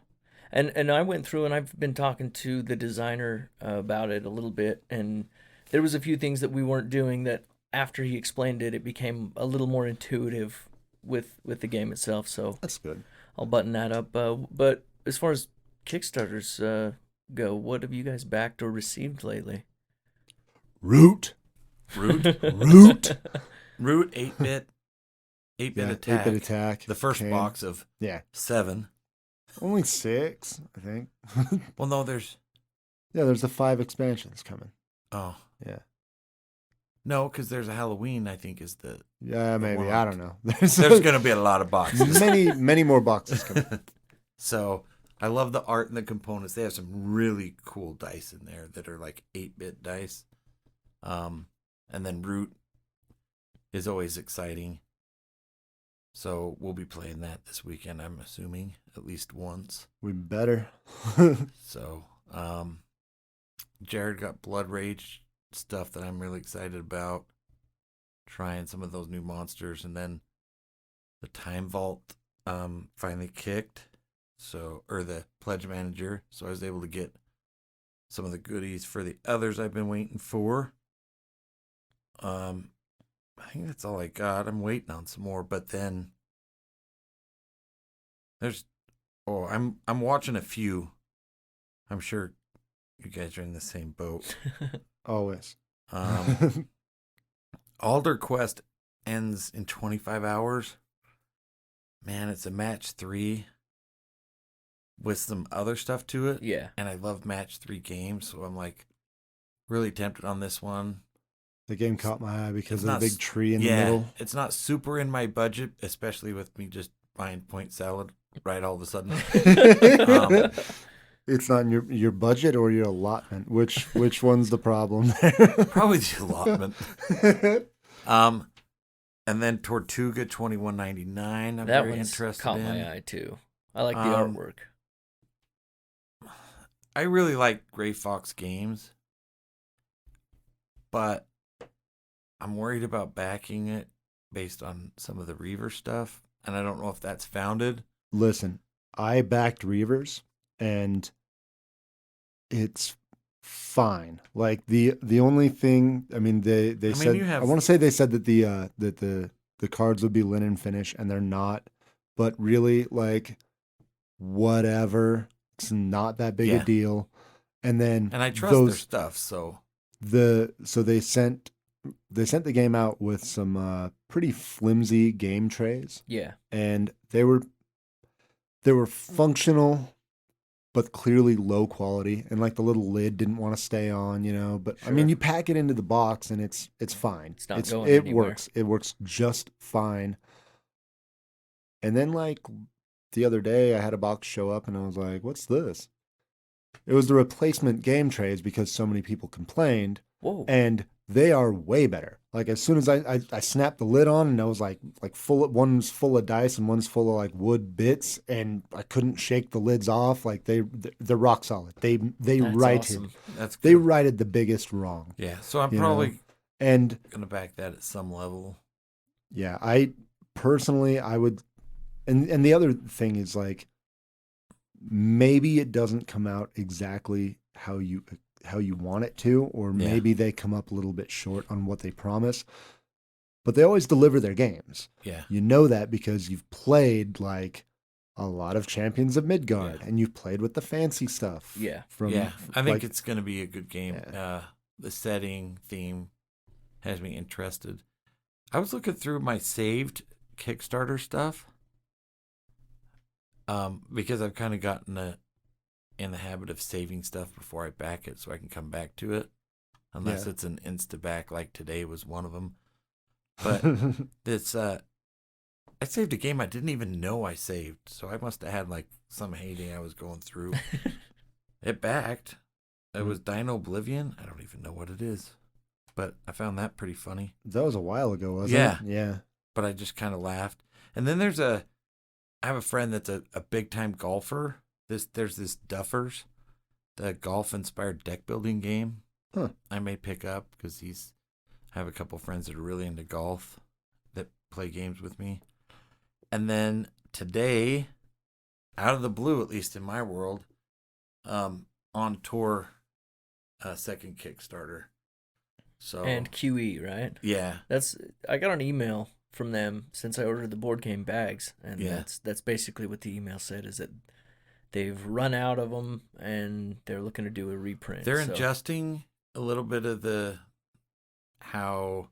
and I went through and I've been talking to the designer about it a little bit, and there was a few things that we weren't doing that after he explained it, it became a little more intuitive with the game itself. So that's good. I'll button that up. But as far as Kickstarters go, what have you guys backed or received lately? Root. 8-bit attack. 8-bit attack. The first box of 7. Only 6, I think. Well, no, there's the 5 expansions coming. Oh. Yeah. No, because there's a Halloween, I think, is the... Yeah, maybe. one. I don't know. There's going to be a lot of boxes. Many more boxes coming. So, I love the art and the components. They have some really cool dice in there that are like 8-bit dice. And then Root is always exciting. So, we'll be playing that this weekend, I'm assuming, at least once. We better. So, Jared got Blood Rage stuff that I'm really excited about, trying some of those new monsters, and then the Time Vault finally kicked, or the Pledge Manager, so I was able to get some of the goodies for the others I've been waiting for. I think that's all I got. I'm waiting on some more, but then I'm watching a few. I'm sure you guys are in the same boat. Always. Alder Quest ends in 25 hours. Man, it's a match 3 with some other stuff to it. Yeah. And I love match 3 games, so I'm like really tempted on this one. The game caught my eye because of the big tree in the middle. It's not super in my budget, especially with me just buying point salad right all of a sudden. It's not in your budget or your allotment. Which one's the problem? Probably the allotment. And then Tortuga 21.99. I'm that very interested caught in. my eye too. I like the artwork. I really like Gray Fox Games, but I'm worried about backing it based on some of the Reaver stuff, and I don't know if that's founded. Listen, I backed Reavers, and it's fine. Like the only thing, I mean, they said, I want to say they said that the cards would be linen finish, and they're not. But really, like, whatever, it's not that big a deal. And I trust their stuff, so they sent the game out with some pretty flimsy game trays. Yeah, and they were functional, but clearly low quality, and like the little lid didn't want to stay on, but sure. I mean, you pack it into the box and it's fine. It's not going anywhere. It works just fine. And then, like, the other day I had a box show up and I was like, what's this? It was the replacement game trays because so many people complained. Whoa. And they are way better. Like, as soon as I snapped the lid on, and I was like one's full of dice and one's full of like wood bits, and I couldn't shake the lids off. Like, they're rock solid. They righted. Awesome. That's good. They righted the biggest wrong. Yeah. So I'm probably gonna back that at some level. Yeah, I personally would, and the other thing is, like, maybe it doesn't come out exactly how you want it to, or maybe they come up a little bit short on what they promise, but they always deliver their games. Yeah. You know that because you've played, like, a lot of Champions of Midgard, and you've played with the fancy stuff. Yeah. I think it's going to be a good game. Yeah. The setting, theme has me interested. I was looking through my saved Kickstarter stuff, because I've kind of gotten in the habit of saving stuff before I back it so I can come back to it. unless it's an insta-back like today was one of them. But it's I saved a game I didn't even know I saved, so I must have had like some heyday I was going through. It backed. It was Dino Oblivion. I don't even know what it is, but I found that pretty funny. That was a while ago, wasn't it? Yeah. But I just kind of laughed. And then I have a friend that's a big time golfer. There's this Duffers, the golf inspired deck building game. Huh. I may pick up because I have a couple friends that are really into golf that play games with me. And then today, out of the blue, at least in my world, on tour, second Kickstarter. So And QE, right? Yeah. I got an email from them since I ordered the board game bags, and that's basically what the email said, is that they've run out of them and they're looking to do a reprint. They're adjusting a little bit of how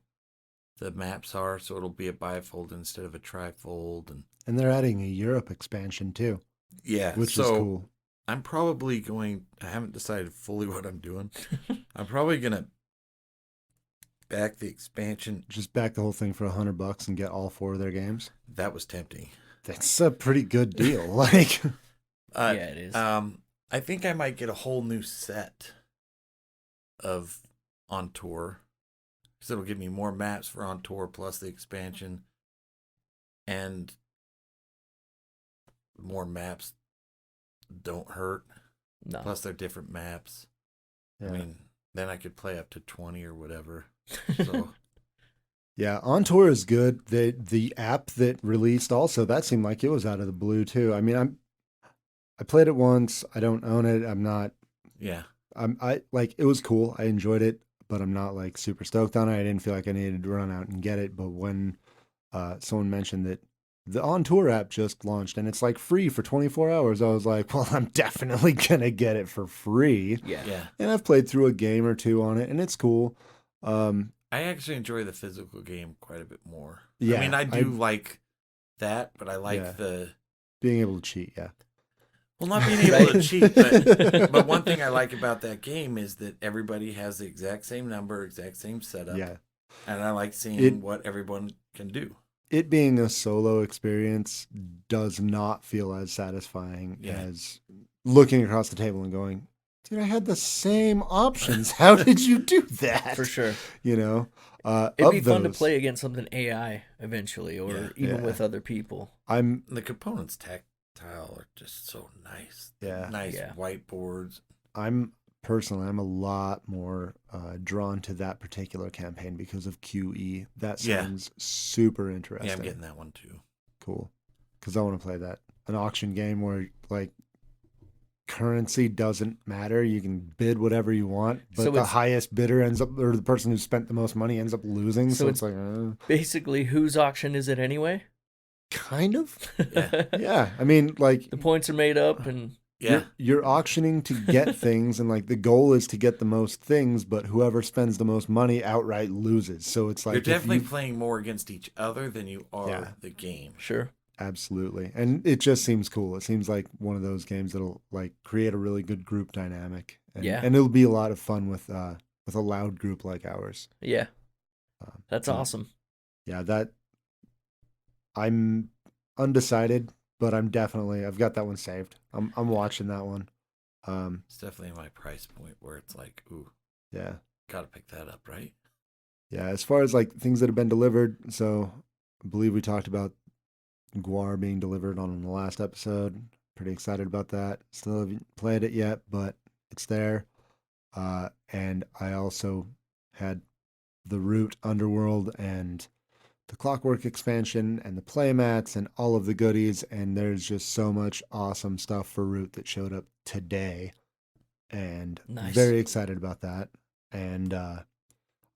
the maps are, so it'll be a bifold instead of a trifold, and they're adding a Europe expansion too. Yeah, which is cool. I'm probably I haven't decided fully what I'm doing. I'm probably gonna back the expansion. Just back the whole thing for $100 and get all 4 of their games. That was tempting. That's a pretty good deal. Like, yeah, it is. I think I might get a whole new set of On Tour, because it'll give me more maps for On Tour plus the expansion, and more maps don't hurt. No. Plus they're different maps. Yeah. I mean, then I could play up to 20 or whatever. So yeah, On Tour is good. The app that released also, that seemed like it was out of the blue too. I mean, I played it once. I don't own it. I'm not. Yeah. I like, it was cool. I enjoyed it, but I'm not like super stoked on it. I didn't feel like I needed to run out and get it. But when someone mentioned that the On Tour app just launched and it's like free for 24 hours, I was like, well, I'm definitely gonna get it for free. Yeah. And I've played through a game or two on it, and it's cool. I actually enjoy the physical game quite a bit more. Yeah, I mean, I do like that, but I like the being able to cheat. Yeah. Well, not being able to cheat, but one thing I like about that game is that everybody has the exact same number, exact same setup. Yeah. And I like seeing what everyone can do. It being a solo experience does not feel as satisfying as looking across the table and going, dude, I had the same options. How did you do that? For sure. You know? It'd be fun to play against something AI eventually, or even with other people. The components tactile are just so nice. Yeah. Nice whiteboards. I'm a lot more drawn to that particular campaign because of QE. That sounds super interesting. Yeah, I'm getting that one too. Cool. Because I want to play that. An auction game where, like, currency doesn't matter. You can bid whatever you want, but the highest bidder ends up, or the person who spent the most money ends up losing. So it's like, basically, whose auction is it anyway? Kind of. Yeah. Yeah. I mean, like, the points are made up, and you're auctioning to get things, and like the goal is to get the most things, but whoever spends the most money outright loses. So it's like, you're definitely playing more against each other than you are the game. Sure. Absolutely. And it just seems cool. It seems like one of those games that'll like create a really good group dynamic. And, and it'll be a lot of fun with a loud group like ours. Yeah. That's awesome. Yeah, I'm undecided, but I've got that one saved. I'm watching that one. It's definitely my price point where it's like, ooh, yeah, gotta pick that up, right? Yeah, as far as like things that have been delivered, so I believe we talked about Guar being delivered on the last episode. Pretty excited about that. Still haven't played it yet, but it's there. And I also had the Root Underworld and the Clockwork expansion and the playmats and all of the goodies. And there's just so much awesome stuff for Root that showed up today. And very excited about that. And I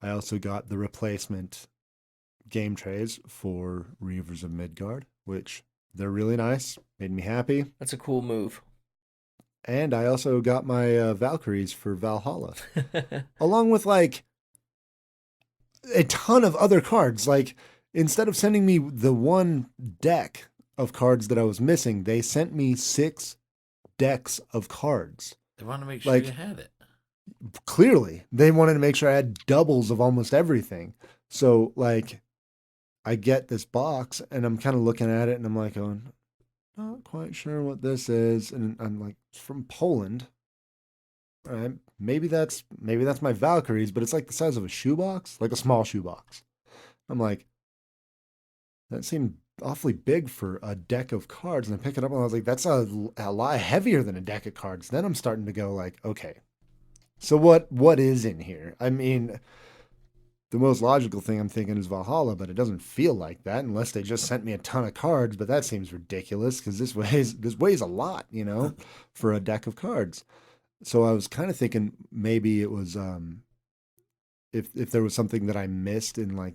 also got the replacement game trays for Reavers of Midgard, which they're really nice. Made me happy. That's a cool move. And I also got my Valkyries for Valhalla, along with like a ton of other cards. Like, instead of sending me the one deck of cards that I was missing, they sent me 6 decks of cards. They want to make sure you had it. clearly they wanted to make sure I had doubles of almost everything. So like I get this box and I'm kind of looking at it and I'm like going, not quite sure what this is. And I'm like, it's from Poland. All right, maybe that's my Valkyries, but it's like the size of a shoebox, like a small shoebox. I'm like, that seemed awfully big for a deck of cards. And I pick it up and I was like, that's a lot heavier than a deck of cards. Then I'm starting to go like, okay, so what is in here? I mean, the most logical thing I'm thinking is Valhalla, but it doesn't feel like that unless they just sent me a ton of cards. But that seems ridiculous because this weighs a lot, for a deck of cards. So I was kind of thinking maybe it was if there was something that I missed in like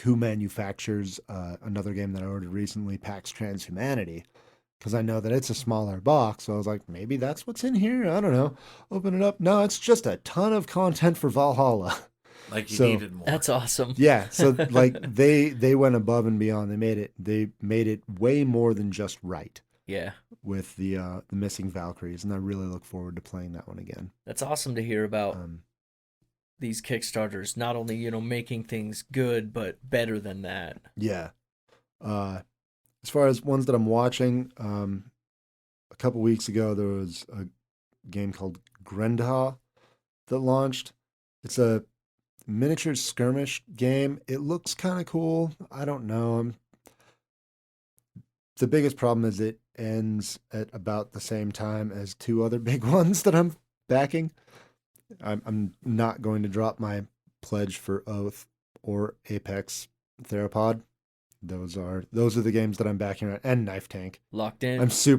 who manufactures another game that I ordered recently, PAX Transhumanity, because I know that it's a smaller box. So I was like, maybe that's what's in here. I don't know. Open it up. No, it's just a ton of content for Valhalla. Like you So, needed more. That's awesome. Yeah. So like they went above and beyond. They made it way more than just right Yeah. with the missing Valkyries, and I really look forward to playing that one again. That's awesome to hear about Um, these Kickstarters, not only, making things good, but better than that. yeah. As far as ones that I'm watching, a couple weeks ago there was a game called Grendha that launched. It's a miniature skirmish game. It looks kind of cool. I don't know. The biggest problem is it ends at about the same time as two other big ones that I'm backing. I'm not going to drop my pledge for Oath or Apex Theropod. Those are the games that I'm backing right, and Knife Tank. Locked in. I'm so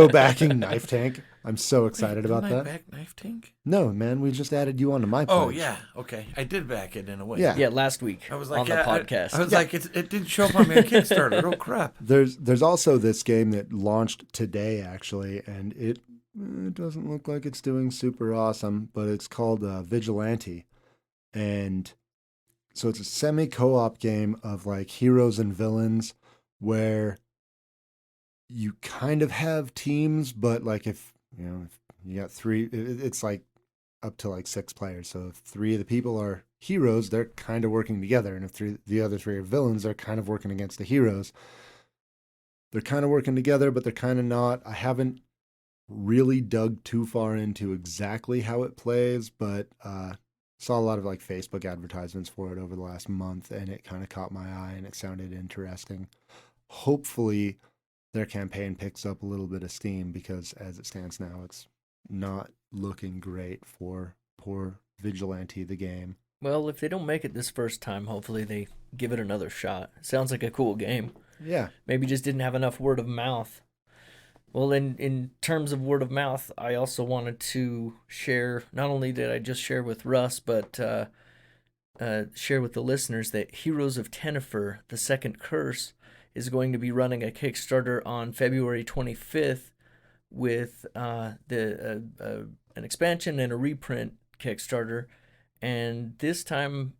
backing Knife Tank. I'm so excited about that. Back Knife Tank? No, man, we just added you onto my pledge. Oh yeah, okay. I did back it in a way. Yeah. Yeah, last week I was like, on the podcast. I was like, it didn't show up on my Kickstarter. Oh crap. There's also this game that launched today actually, and it doesn't look like it's doing super awesome, but it's called Vigilante, and so it's a semi-co-op game of like heroes and villains where you kind of have teams, but like if you got three, it's like up to like 6 players. So if 3 of the people are heroes, they're kind of working together, and if the other 3 are villains, they're kind of working against the heroes. They're kind of working together, but they're kind of not. I haven't really dug too far into exactly how it plays, but saw a lot of like Facebook advertisements for it over the last month, and it kind of caught my eye and it sounded interesting. Hopefully their campaign picks up a little bit of steam, because as it stands now, it's not looking great for poor Vigilante, the game. Well, if they don't make it this first time, hopefully they give it another shot. Sounds like a cool game. Yeah. Maybe just didn't have enough word of mouth. Well, in terms of word of mouth, I also wanted to share, not only did I just share with Russ, but share with the listeners that Heroes of Tenefyr, the Second Curse, is going to be running a Kickstarter on February 25th with an expansion and a reprint Kickstarter. And this time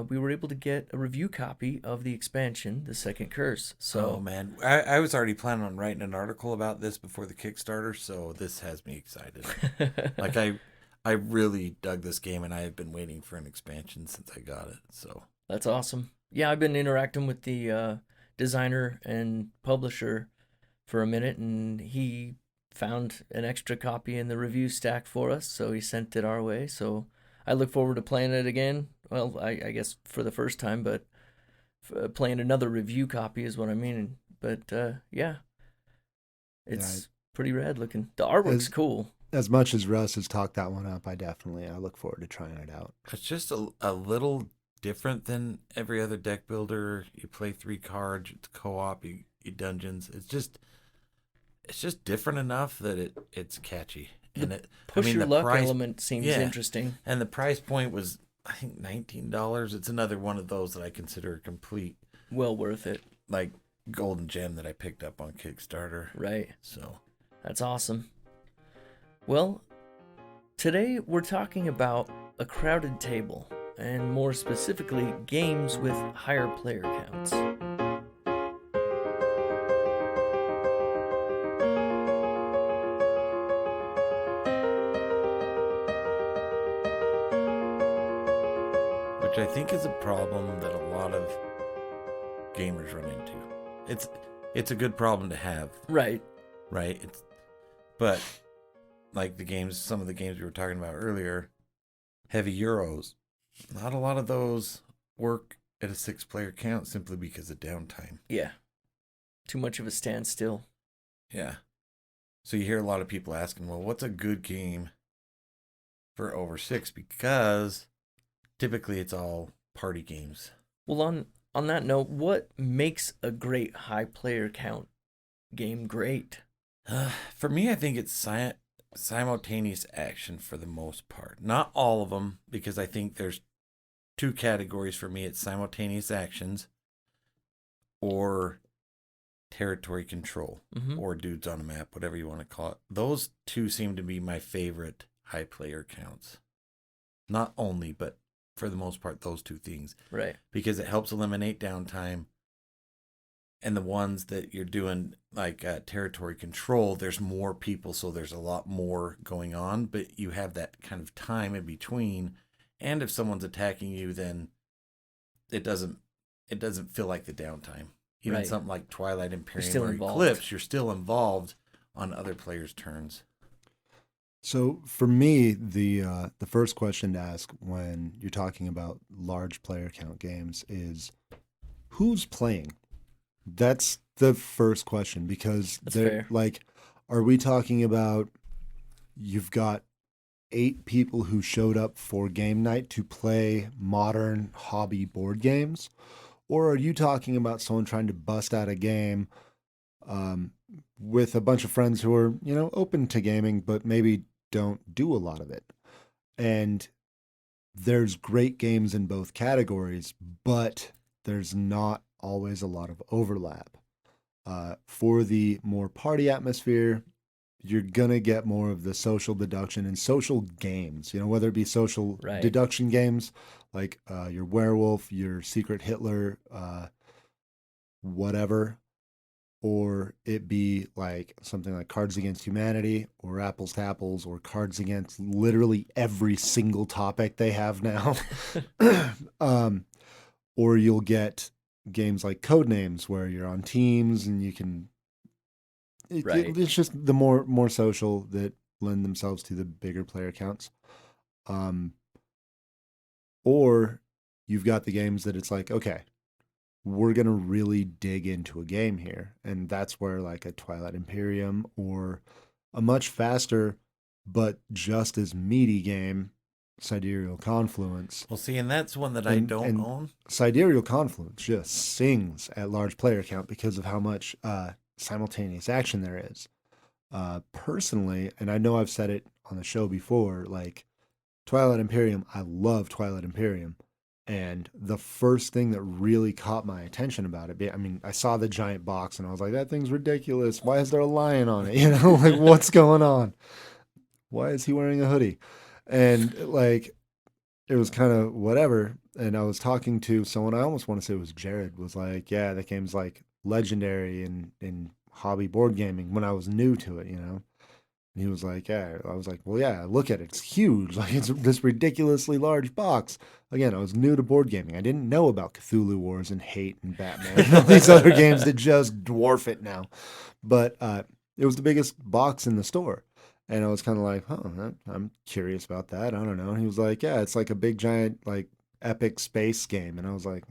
we were able to get a review copy of the expansion, The Second Curse. So, oh man, I was already planning on writing an article about this before the Kickstarter, so this has me excited. Like I really dug this game, and I have been waiting for an expansion since I got it. So that's awesome. Yeah, I've been interacting with the designer and publisher for a minute, and he found an extra copy in the review stack for us, so he sent it our way. So I look forward to playing it again. Well, I guess for the first time, but playing another review copy is what I mean. But yeah, it's pretty rad looking. The artwork's cool. As much as Russ has talked that one up, I look forward to trying it out. it's just a little different than every other deck builder. You play 3 cards, it's co-op, you dungeons. It's just different enough that it's catchy. And Your luck element seems interesting. And the price point was, I think, $19. It's another one of those that I consider complete. Well worth it. Like golden gem that I picked up on Kickstarter. Right. So that's awesome. Well, today we're talking about a crowded table, and more specifically, games with higher player counts. I think is a problem that a lot of gamers run into. It's a good problem to have, Right. right? But like some of the games we were talking about earlier, heavy Euros, not a lot of those work at a 6-player count simply because of downtime. Yeah. Too much of a standstill. Yeah. So you hear a lot of people asking, well, what's a good game for over 6? Because typically it's all party games. Well, on that note, what makes a great high player count game great? For me, I think it's simultaneous action for the most part. Not all of them, because I think there's 2 categories for me. It's simultaneous actions or territory control, or dudes on a map, whatever you want to call it. Those 2 seem to be my favorite high player counts. Not only, but for the most part, those 2 things. Right. Because it helps eliminate downtime. And the ones that you're doing, like territory control, there's more people, so there's a lot more going on, but you have that kind of time in between. And if someone's attacking you, then it doesn't feel like the downtime. Even Right. something like Twilight Imperium still or involved. Eclipse, you're still involved on other players' turns. So for me, the first question to ask when you're talking about large player count games is who's playing? That's the first question, because That's they're fair. like, are we talking about you've got 8 people who showed up for game night to play modern hobby board games? Or are you talking about someone trying to bust out a game with a bunch of friends who are, open to gaming, but maybe don't do a lot of it? And there's great games in both categories, but there's not always a lot of overlap. For the more party atmosphere, you're going to get more of the social deduction and social games, whether it be social Right. deduction games like your werewolf, your secret Hitler, whatever, or it be like something like Cards Against Humanity or Apples to Apples or Cards Against literally every single topic they have now. Or you'll get games like Codenames where you're on teams and you can Right. it's just the more social that lend themselves to the bigger player counts. Or you've got the games that it's like, okay, we're going to really dig into a game here. And that's where like a Twilight Imperium or a much faster but just as meaty game, Sidereal Confluence. Well, see, and that's one that I don't own. Sidereal Confluence just sings at large player count because of how much simultaneous action there is. Personally, and I know I've said it on the show before, like Twilight Imperium, I love Twilight Imperium. And the first thing that really caught my attention about it, I mean, I saw the giant box and I was like, that thing's ridiculous. Why is there a lion on it? Like, what's going on? Why is he wearing a hoodie? And like, it was kind of whatever. And I was talking to someone, I almost want to say it was Jared, was like, yeah, that game's like legendary in hobby board gaming when I was new to it, And he was like, yeah. I was like, well, yeah, look at it. It's huge. Like, it's this ridiculously large box. Again, I was new to board gaming. I didn't know about Cthulhu Wars and Hate and Batman and all these other games that just dwarf it now. But it was the biggest box in the store. And I was kind of like, I'm curious about that. I don't know. And he was like, yeah, it's like a big, giant, like, epic space game. And I was like,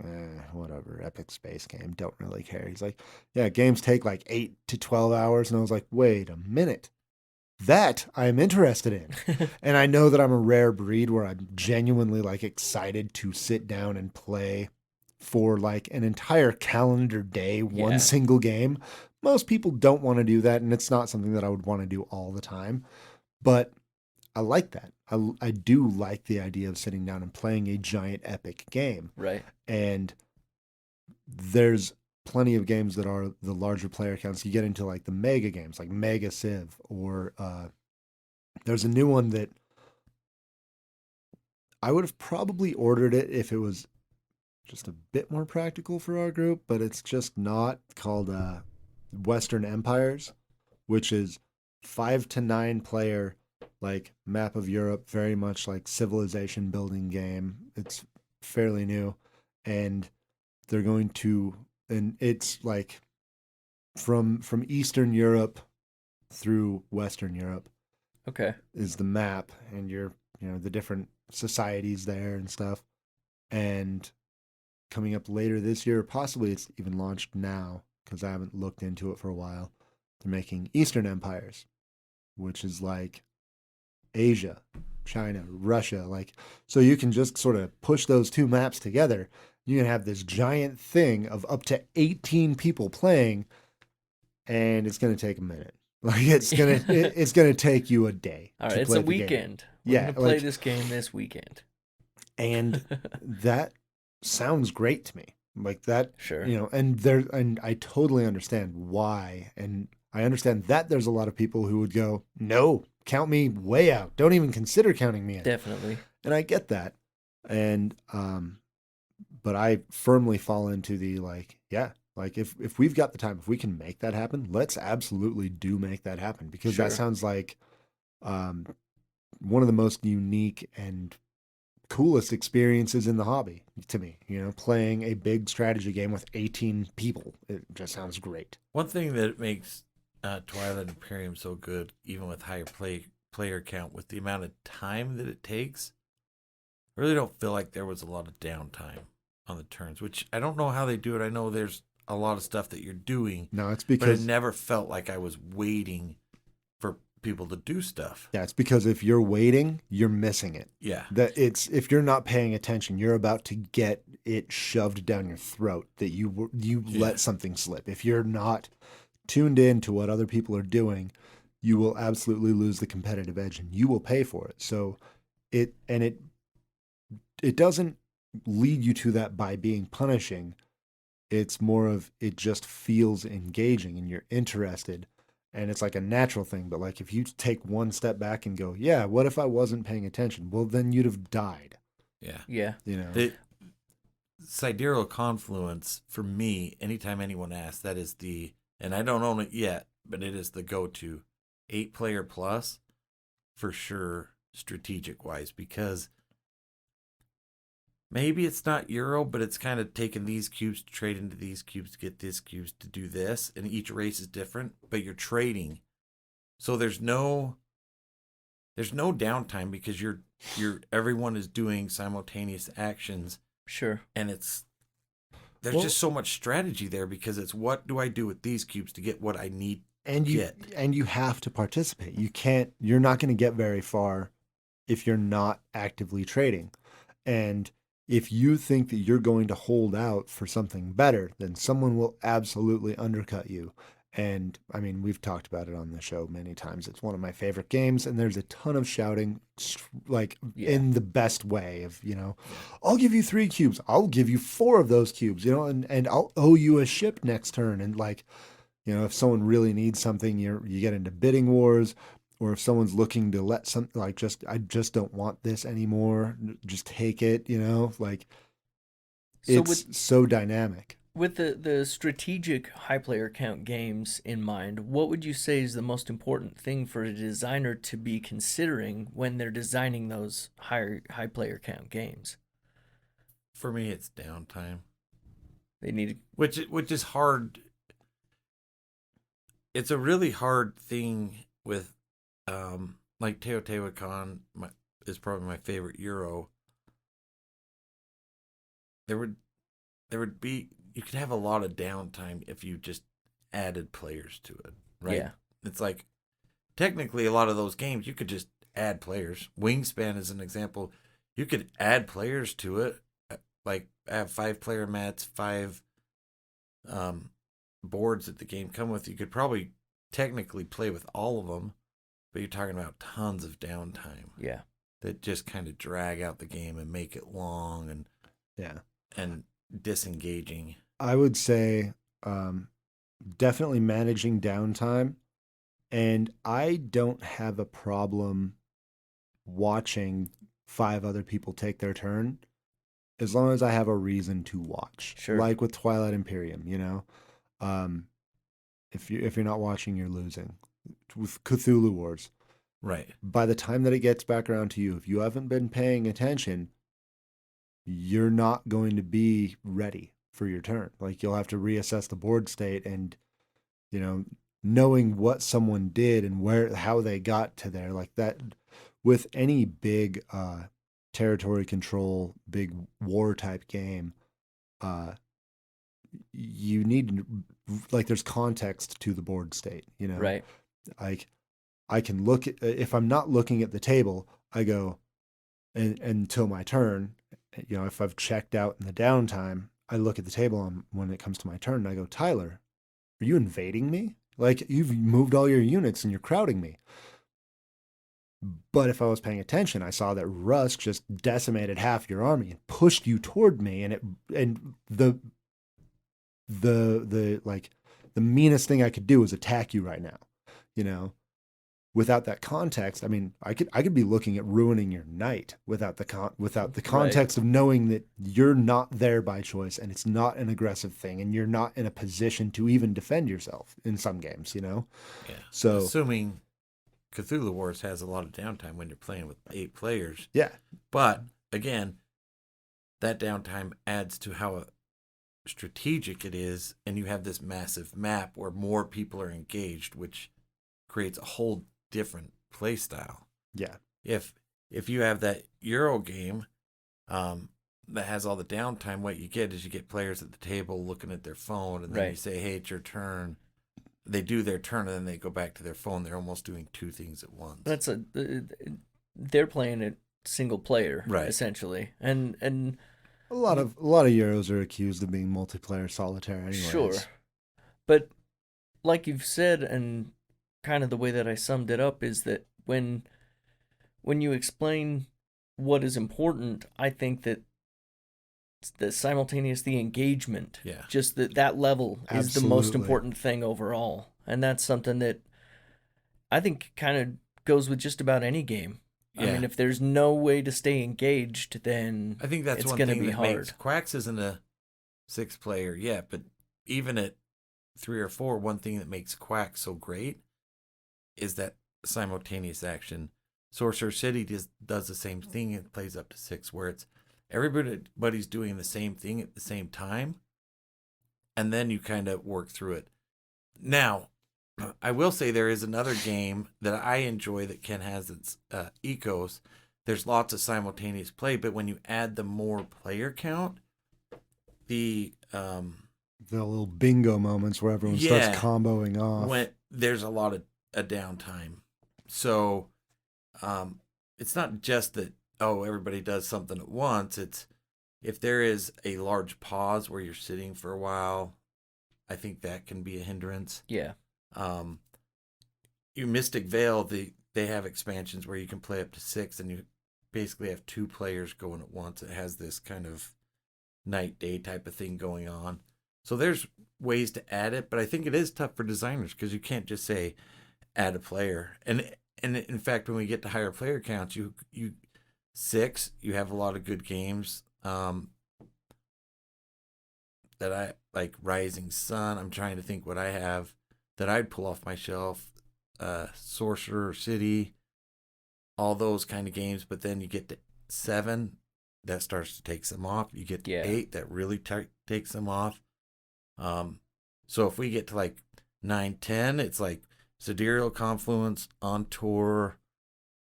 whatever, epic space game. Don't really care. He's like, yeah, games take like 8 to 12 hours. And I was like, wait a minute. That I'm interested in. And I know that I'm a rare breed where I'm genuinely like excited to sit down and play for like an entire calendar day, one single game. Most people don't want to do that. And it's not something that I would want to do all the time, but I like that. I do like the idea of sitting down and playing a giant epic game. Right. And there's plenty of games that are the larger player counts. You get into like the mega games, like Mega Civ, or there's a new one that I would have probably ordered it if it was just a bit more practical for our group, but it's just not, called Western Empires, which is 5 to 9 player, like map of Europe, very much like civilization building game. It's fairly new, and they're going to, and it's like from Eastern Europe through Western Europe Okay. is the map, and the different societies there and stuff. And coming up later this year, possibly it's even launched now because I haven't looked into it for a while. They're making Eastern empires, which is like Asia, China, Russia, like, so you can just sort of push those two maps together. You can have this giant thing of up to 18 people playing, and it's going to take a minute. Like it's gonna take you a day. All right, to it's play a the game. weekend. We're Yeah, gonna play like, this game this weekend. and that sounds great to me. Like that, Sure. and I totally understand why, and I understand that there's a lot of people who would go, no, count me way out. Don't even consider counting me in. Definitely. And I get that, and but I firmly fall into the like, yeah, like if we've got the time, if we can make that happen, let's absolutely do make that happen, because Sure. that sounds like one of the most unique and coolest experiences in the hobby to me. Playing a big strategy game with 18 people, it just sounds great. One thing that makes Twilight Imperium so good, even with higher player count, with the amount of time that it takes, I really don't feel like there was a lot of downtime on the turns, which I don't know how they do it. I know there's a lot of stuff that you're doing. No, it's but because it never felt like I was waiting for people to do stuff. yeah, it's because if you're waiting, you're missing it. Yeah. If you're not paying attention, you're about to get it shoved down your throat that you let something slip. If you're not tuned in to what other people are doing, you will absolutely lose the competitive edge, and you will pay for it. So it doesn't lead you to that by being punishing. It's more of, it just feels engaging and you're interested, and it's like a natural thing. But like if you take one step back and go, yeah, what if I wasn't paying attention? Well, then you'd have died. Yeah. Yeah. The Sidereal Confluence, for me, anytime anyone asks, that is and I don't own it yet, but it is the go-to 8-player plus for sure, strategic wise, because maybe it's not Euro, but it's kind of taking these cubes to trade into these cubes to get this cubes to do this, and each race is different, but you're trading. So there's no downtime, because everyone is doing simultaneous actions. Sure. And there's just so much strategy there, because it's, what do I do with these cubes to get what I need and to get? And you have to participate. You're not going to get very far if you're not actively trading. And if you think that you're going to hold out for something better, then someone will absolutely undercut you. And I mean, we've talked about it on the show many times. It's one of my favorite games, and there's a ton of shouting, like in the best way of, I'll give you 3 cubes. I'll give you 4 of those cubes, and I'll owe you a ship next turn. And like, if someone really needs something, you get into bidding wars, or if someone's looking to let something like, I just don't want this anymore, just take it, like it's so dynamic. With the strategic high player count games in mind, what would you say is the most important thing for a designer to be considering when they're designing those high player count games? For me, it's downtime. They need which is hard. It's a really hard thing with like Teotihuacan is probably my favorite Euro. There would be, you could have a lot of downtime if you just added players to it, right? Yeah. It's like, technically a lot of those games you could just add players. Wingspan is an example. You could add players to it, like have 5-player mats, 5 boards that the game come with. You could probably technically play with all of them, but you're talking about tons of downtime. Yeah. That just kind of drag out the game and make it long and disengaging. I would say definitely managing downtime, and I don't have a problem watching 5 other people take their turn as long as I have a reason to watch. Sure. Like with Twilight Imperium, if you're not watching, you're losing. With Cthulhu Wars, right? By the time that it gets back around to you, if you haven't been paying attention, you're not going to be ready for your turn. Like you'll have to reassess the board state, and knowing what someone did and how they got to there, like that with any big territory control, big war type game, you need, like, there's context to the board state, Right. Like I can look at, if I'm not looking at the table, I go until my turn. If I've checked out in the downtime, I look at the table, and when it comes to my turn, I go, Tyler, are you invading me? Like, you've moved all your units and you're crowding me. But if I was paying attention, I saw that Rusk just decimated half your army and pushed you toward me, and the like the meanest thing I could do is attack you right now. Without that context, I mean, I could be looking at ruining your night without the context of knowing that you're not there by choice, and it's not an aggressive thing, and you're not in a position to even defend yourself in some games, Yeah. So assuming Cthulhu Wars has a lot of downtime when you're playing with 8 players. Yeah. But again, that downtime adds to how strategic it is, and you have this massive map where more people are engaged, which creates a whole different play style. Yeah. If you have that Euro game that has all the downtime, what you get is you get players at the table looking at their phone, and then you say, hey, it's your turn. They do their turn, and then they go back to their phone. They're almost doing 2 things at once. They're playing it single player, right, essentially, and a lot of Euros are accused of being multiplayer solitaire anyways. Sure. But like you've said, and kind of the way that I summed it up, is that when you explain what is important, I think that the engagement, just that level is the most important thing overall. And that's something that I think kind of goes with just about any game. I mean, if there's no way to stay engaged, then I think that's it's one going to thing be that hard. makes Quacks isn't a 6 player yet, but even at 3 or 4, one thing that makes Quack so great is that simultaneous action. Sorcerer City does the same thing. It plays up to 6, where it's everybody's doing the same thing at the same time, and then you kind of work through it. Now, I will say there is another game that I enjoy that Ken has its ecos. There's lots of simultaneous play, but when you add the more player count, the little bingo moments where everyone starts comboing off. When there's a lot of a downtime. So it's not just that, everybody does something at once. It's if there is a large pause where you're sitting for a while, I think that can be a hindrance. Yeah. You Mystic Vale, they have expansions where you can play up to 6, and you basically have 2 players going at once. It has this kind of night-day type of thing going on. So there's ways to add it, but I think it is tough for designers because you can't just say add a player. And in fact, when we get to higher player counts, you 6, you have a lot of good games that I like. Rising Sun. I'm trying to think what I have that I'd pull off my shelf. Sorcerer City, all those kind of games. But then you get to 7, that starts to take some off. You get to 8, that really takes them off. So if we get to like 9, 10, it's like Sidereal Confluence, On Tour,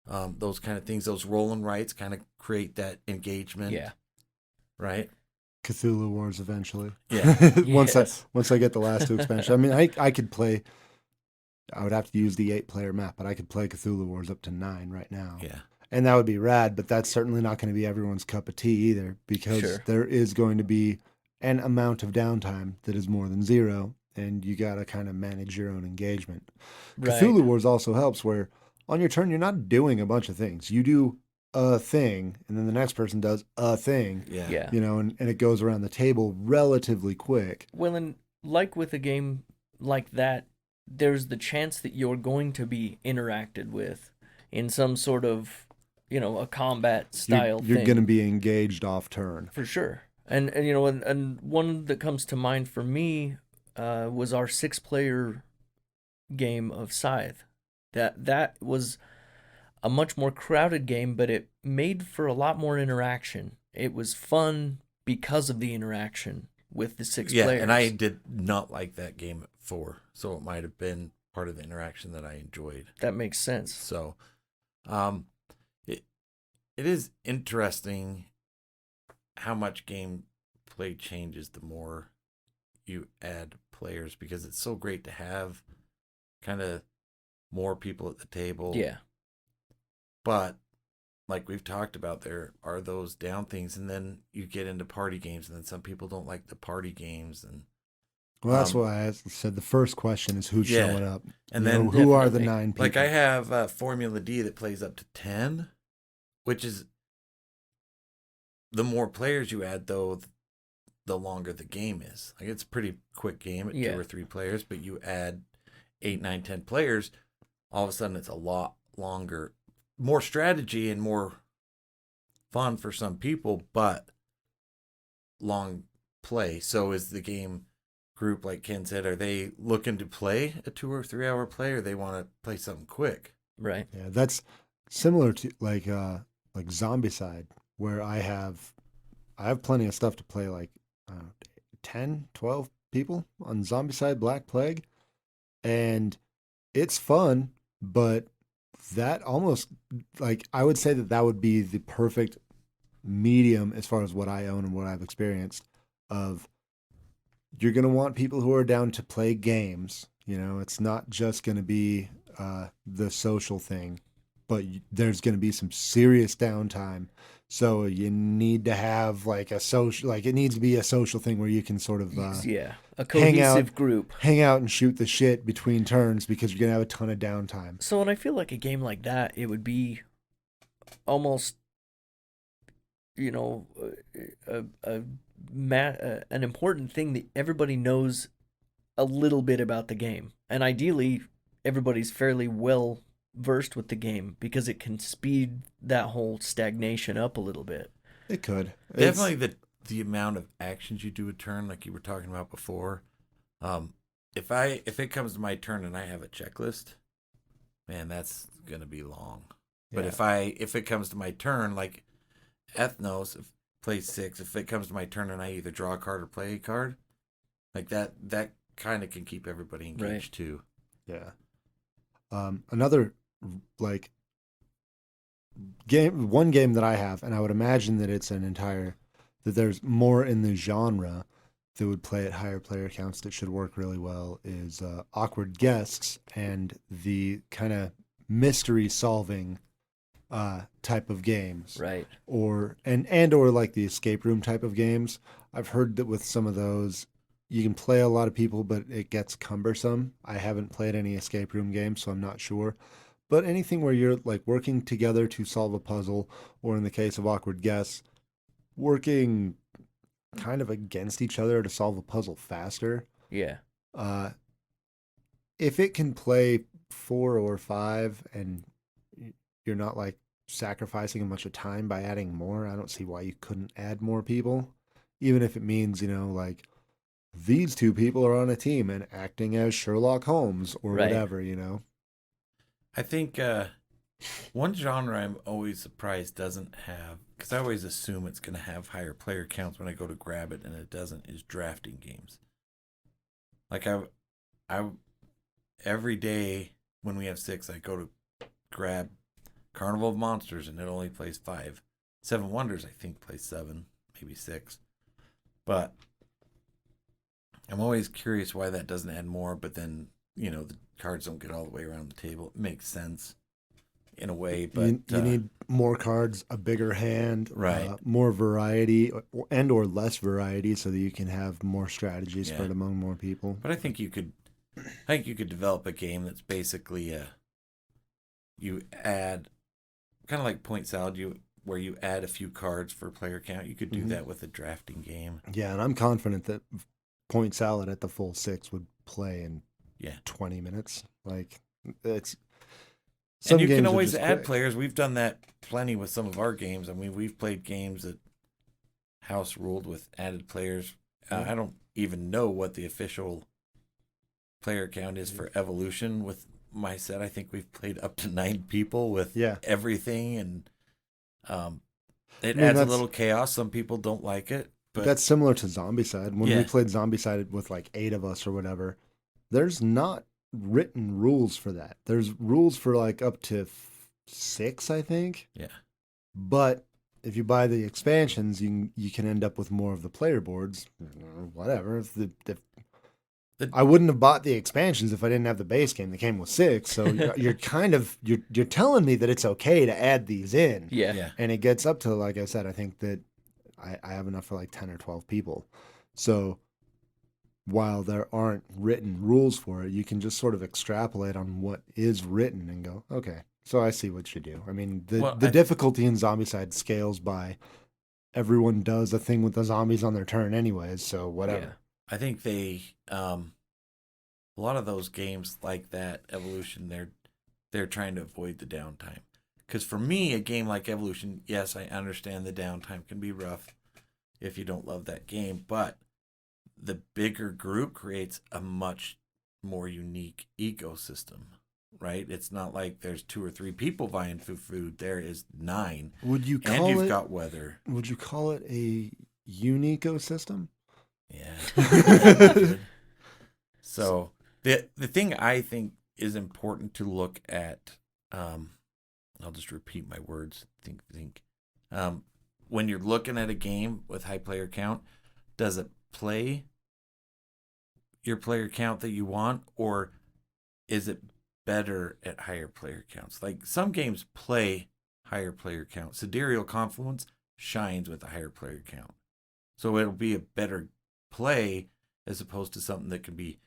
those kind of things. Those roll and writes kind of create that engagement. Yeah. Right? Cthulhu Wars eventually. Yeah. Once I get the last 2 expansions. I mean, I could play. I would have to use the 8-player map, but I could play Cthulhu Wars up to 9 right now. Yeah. And that would be rad, but that's certainly not going to be everyone's cup of tea either, because there is going to be an amount of downtime that is more than 0, and you got to kind of manage your own engagement. Right. Cthulhu Wars also helps where on your turn, you're not doing a bunch of things. You do a thing, and then the next person does a thing. Yeah. And it goes around the table relatively quick. Well, and like with a game like that, there's the chance that you're going to be interacted with in some sort of, a combat style thing. You're going to be engaged off turn. For sure. And and one that comes to mind for me was our 6-player game of Scythe. That was a much more crowded game, but it made for a lot more interaction. it was fun because of the interaction with the 6 Yeah, players. and I did not like that game at 4, so it might have been part of the interaction that I enjoyed. That makes sense. So, it is interesting how much gameplay changes the more you add players, because it's so great to have kind of more people at the table. Yeah. But like we've talked about, there are those down things, and then you get into party games, and then some people don't like the party games, and Well, that's why I said the first question is who's yeah. showing up. And You then know, who are the definitely. 9 people? like I have Formula D that plays up to 10, which is the more players you add, though, the longer the game is. Like, it's a pretty quick game at 2 or 3 players, but you add 8, 9, 10 players, all of a sudden it's a lot longer, more strategy and more fun for some people, but long play. So is the game group, like Ken said, are they looking to play a 2 or 3 hour play, or they want to play something quick? Right. Yeah, that's similar to like Zombicide, where I have plenty of stuff to play, like 10, 12 people on Zombicide Black Plague, and it's fun, but that almost, like, I would say that would be the perfect medium as far as what I own and what I've experienced of, you're going to want people who are down to play games. You know, it's not just going to be the social thing, but there's going to be some serious downtime. So you need to have like a social, like it needs to be a social thing where you can sort of a cohesive group. hang out and shoot the shit between turns, because you're going to have a ton of downtime. So, and I feel like a game like that, it would be almost, you know, an important thing that everybody knows a little bit about the game. And ideally, everybody's fairly well versed with the game, because it can speed that whole stagnation up a little bit. It could. Definitely the amount of actions you do a turn, like you were talking about before. If it comes to my turn and I have a checklist, man, that's gonna be long. But if it comes to my turn, like Ethnos plays 6, if it comes to my turn and I either draw a card or play a card, like that kind of can keep everybody engaged too. Yeah. Another like one game that I have, and I would imagine that that there's more in the genre that would play at higher player counts that should work really well, is Awkward Guests and the kind of mystery solving type of games. Right. Or like the escape room type of games. I've heard that with some of those, you can play a lot of people, but it gets cumbersome. I haven't played any escape room games, so I'm not sure. But anything where you're like working together to solve a puzzle, or in the case of Awkward Guests, working kind of against each other to solve a puzzle faster. Yeah. If it can play 4 or 5 and you're not like sacrificing a bunch of time by adding more, I don't see why you couldn't add more people. Even if it means, you know, like these 2 people are on a team and acting as Sherlock Holmes or whatever, you know. I think one genre I'm always surprised doesn't have, because I always assume it's going to have higher player counts when I go to grab it, and it doesn't, is drafting games. Like I every day when we have 6, I go to grab Carnival of Monsters, and it only plays 5. 7 Wonders, I think, plays 7, maybe 6. But I'm always curious why that doesn't add more, but then, you know, the cards don't get all the way around the table. It makes sense in a way, but you need more cards, a bigger hand, right, more variety and or less variety, so that you can have more strategies spread among more people. But I think you could develop a game that's basically you add, kind of like Point Salad, where you add a few cards for player count. You could do that with a drafting game. Yeah, and I'm confident that Point Salad at the full 6 would play in 20 minutes. Like, it's and you can always add players. We've done that plenty with some of our games. I mean, we've played games that house ruled with added players. I don't even know what the official player count is for Evolution with my set. I think we've played up to 9 people with everything, and It I mean, adds a that's- little chaos. Some people don't like it, but That's similar to Zombicide. When Yeah. we played Zombicide with like 8 of us or whatever, there's not written rules for that. There's rules for like up to 6, I think. yeah, But if you buy the expansions, you can end up with more of the player boards. Whatever. If I wouldn't have bought the expansions if I didn't have the base game that came with 6. So you're kind of you're telling me that it's okay to add these in. Yeah. And it gets up to, like I said, I think that I have enough for like 10 or 12 people. So while there aren't written rules for it, you can just sort of extrapolate on what is written and go, okay, so I see what you do. I mean, the difficulty in Zombicide scales by everyone does a thing with the zombies on their turn anyways, so whatever. Yeah. I think they a lot of those games like that Evolution, they're trying to avoid the downtime. Because for me, a game like Evolution, yes, I understand the downtime can be rough if you don't love that game, but the bigger group creates a much more unique ecosystem, right? It's not like there's 2 or 3 people vying for food. There is 9. Would you And call you've it got weather. Would you call it a ecosystem? Yeah. So the thing I think is important to look at, I'll just repeat my words. Think. When you're looking at a game with high player count, does it play your player count that you want, or is it better at higher player counts? Like some games play higher player count. Sidereal Confluence shines with a higher player count. So it'll be a better play as opposed to something that can be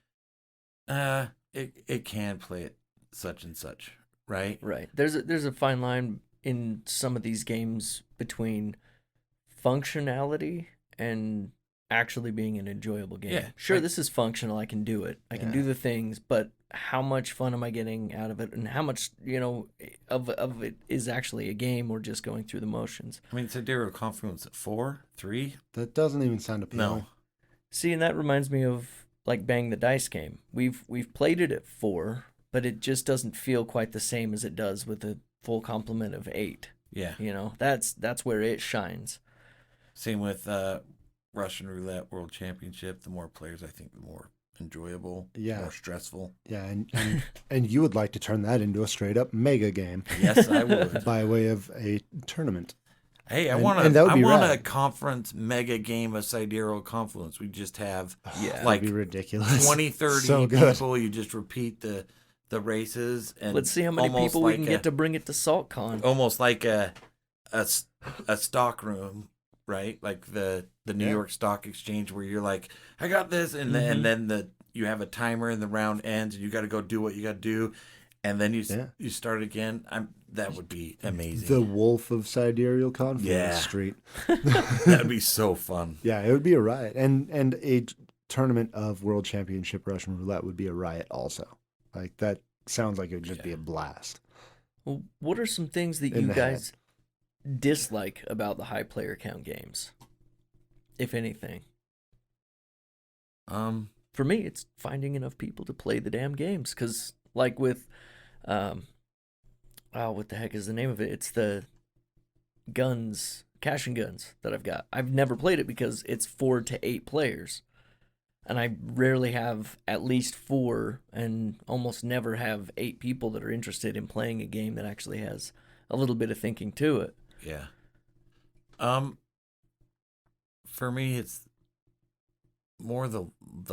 it can play it such and such, right? Right. There's a fine line in some of these games between functionality and actually being an enjoyable game. Yeah, Sure, like- this is functional. I can do it. I can do the things, but how much fun am I getting out of it, and how much of it is actually a game or just going through the motions? I mean, Sidereal Confluence at 4, 3. That doesn't even sound appealing. No, See, and that reminds me of like Bang the Dice game. We've played it at 4, but it just doesn't feel quite the same as it does with a full complement of 8. yeah. That's where it shines. Same with Russian Roulette World Championship. The more players, I think, the more enjoyable, Yeah. more stressful. Yeah, and you would like to turn that into a straight up mega game Yes, I would. by way of a tournament. Hey, I And- want and that would be a rad. conference mega game of Sidereal Confluence. We just have Yeah. like That'd be ridiculous. 20, 30 So good. people. You just repeat the races, and Let's see how many almost people we like can get to bring it to SaltCon. almost like a stock room, right? Like the New Yeah. York Stock Exchange, where you're like, I got this, and then you have a timer and the round ends, and you got to go do what you got to do, and then you start again. That would be amazing. The Wolf of Sidereal Confluence Yeah. Street. That would be so fun. Yeah, it would be a riot. And a tournament of World Championship Russian Roulette would be a riot also. Like, that sounds like it would just be a blast. Well, what are some things that In you the guys dislike about the high player count games, if anything? For me, it's finding enough people to play the damn games. Because, like with, what the heck is the name of it? It's the guns, cash and guns that I've got. I've never played it because it's 4 to 8 players. And I rarely have at least 4 and almost never have 8 people that are interested in playing a game that actually has a little bit of thinking to it. Yeah. For me, it's more the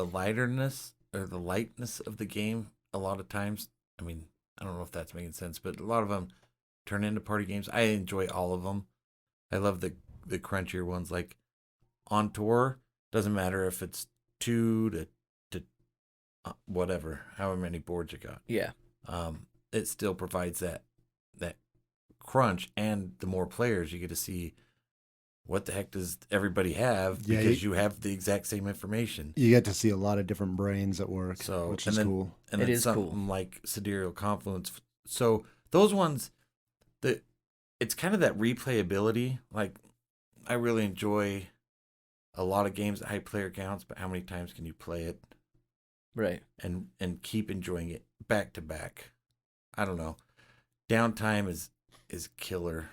lighterness or the lightness of the game. A lot of times, I mean, I don't know if that's making sense, but a lot of them turn into party games. I enjoy all of them. I love the crunchier ones, like on tour. Doesn't matter if it's 2 to whatever, however many boards you got. Yeah. It still provides that crunch, and the more players you get to see what the heck does everybody have, Yeah, because you have the exact same information. You get to see a lot of different brains at work, So which is cool. And It then is something cool. like Sidereal Confluence. So those ones, it's kind of that replayability. Like, I really enjoy a lot of games at high player counts, but how many times can you play it Right. and keep enjoying it back to back? I don't know. Downtime is killer.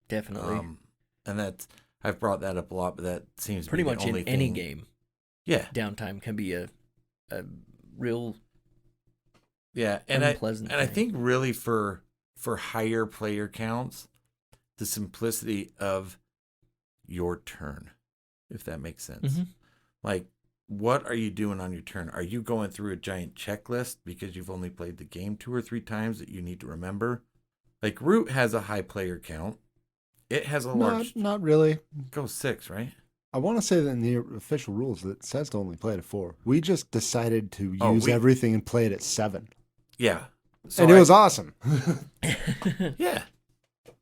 Definitely. And that's I've brought that up a lot, but that seems Pretty to be much the only in any thing. game, Yeah, downtime can be a real yeah, unpleasant I thing. think really for higher player counts, the simplicity of your turn, if that makes sense. Mm-hmm. Like, what are you doing on your turn? Are you going through a giant checklist because you've only played the game 2 or 3 times that you need to remember? Like, Root has a high player count. It has a large. Not really. Go 6, right? I want to say that in the official rules that it says to only play it at 4. We just decided to Oh, use everything and play it at 7. Yeah. So And it was awesome. Yeah.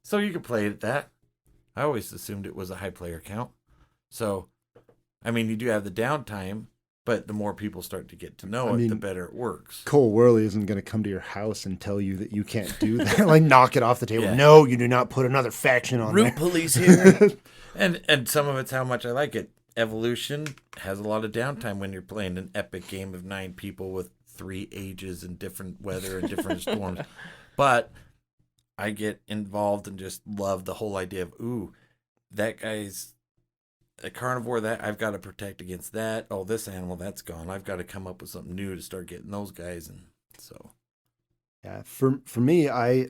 So you could play it at that. I always assumed it was a high player count. So, I mean, you do have the downtime, but the more people start to get to know it, the better it works. Cole Worley isn't going to come to your house and tell you that you can't do that. Like, knock it off the table. Yeah. No, you do not put another faction on Root there. police here. And some of it's how much I like it. Evolution has a lot of downtime when you're playing an epic game of 9 people with 3 ages and different weather and different storms. But I get involved and just love the whole idea of, ooh, that guy's a carnivore, that I've got to protect against that. Oh, this animal, that's gone. I've got to come up with something new to start getting those guys. And so, Yeah, for me, I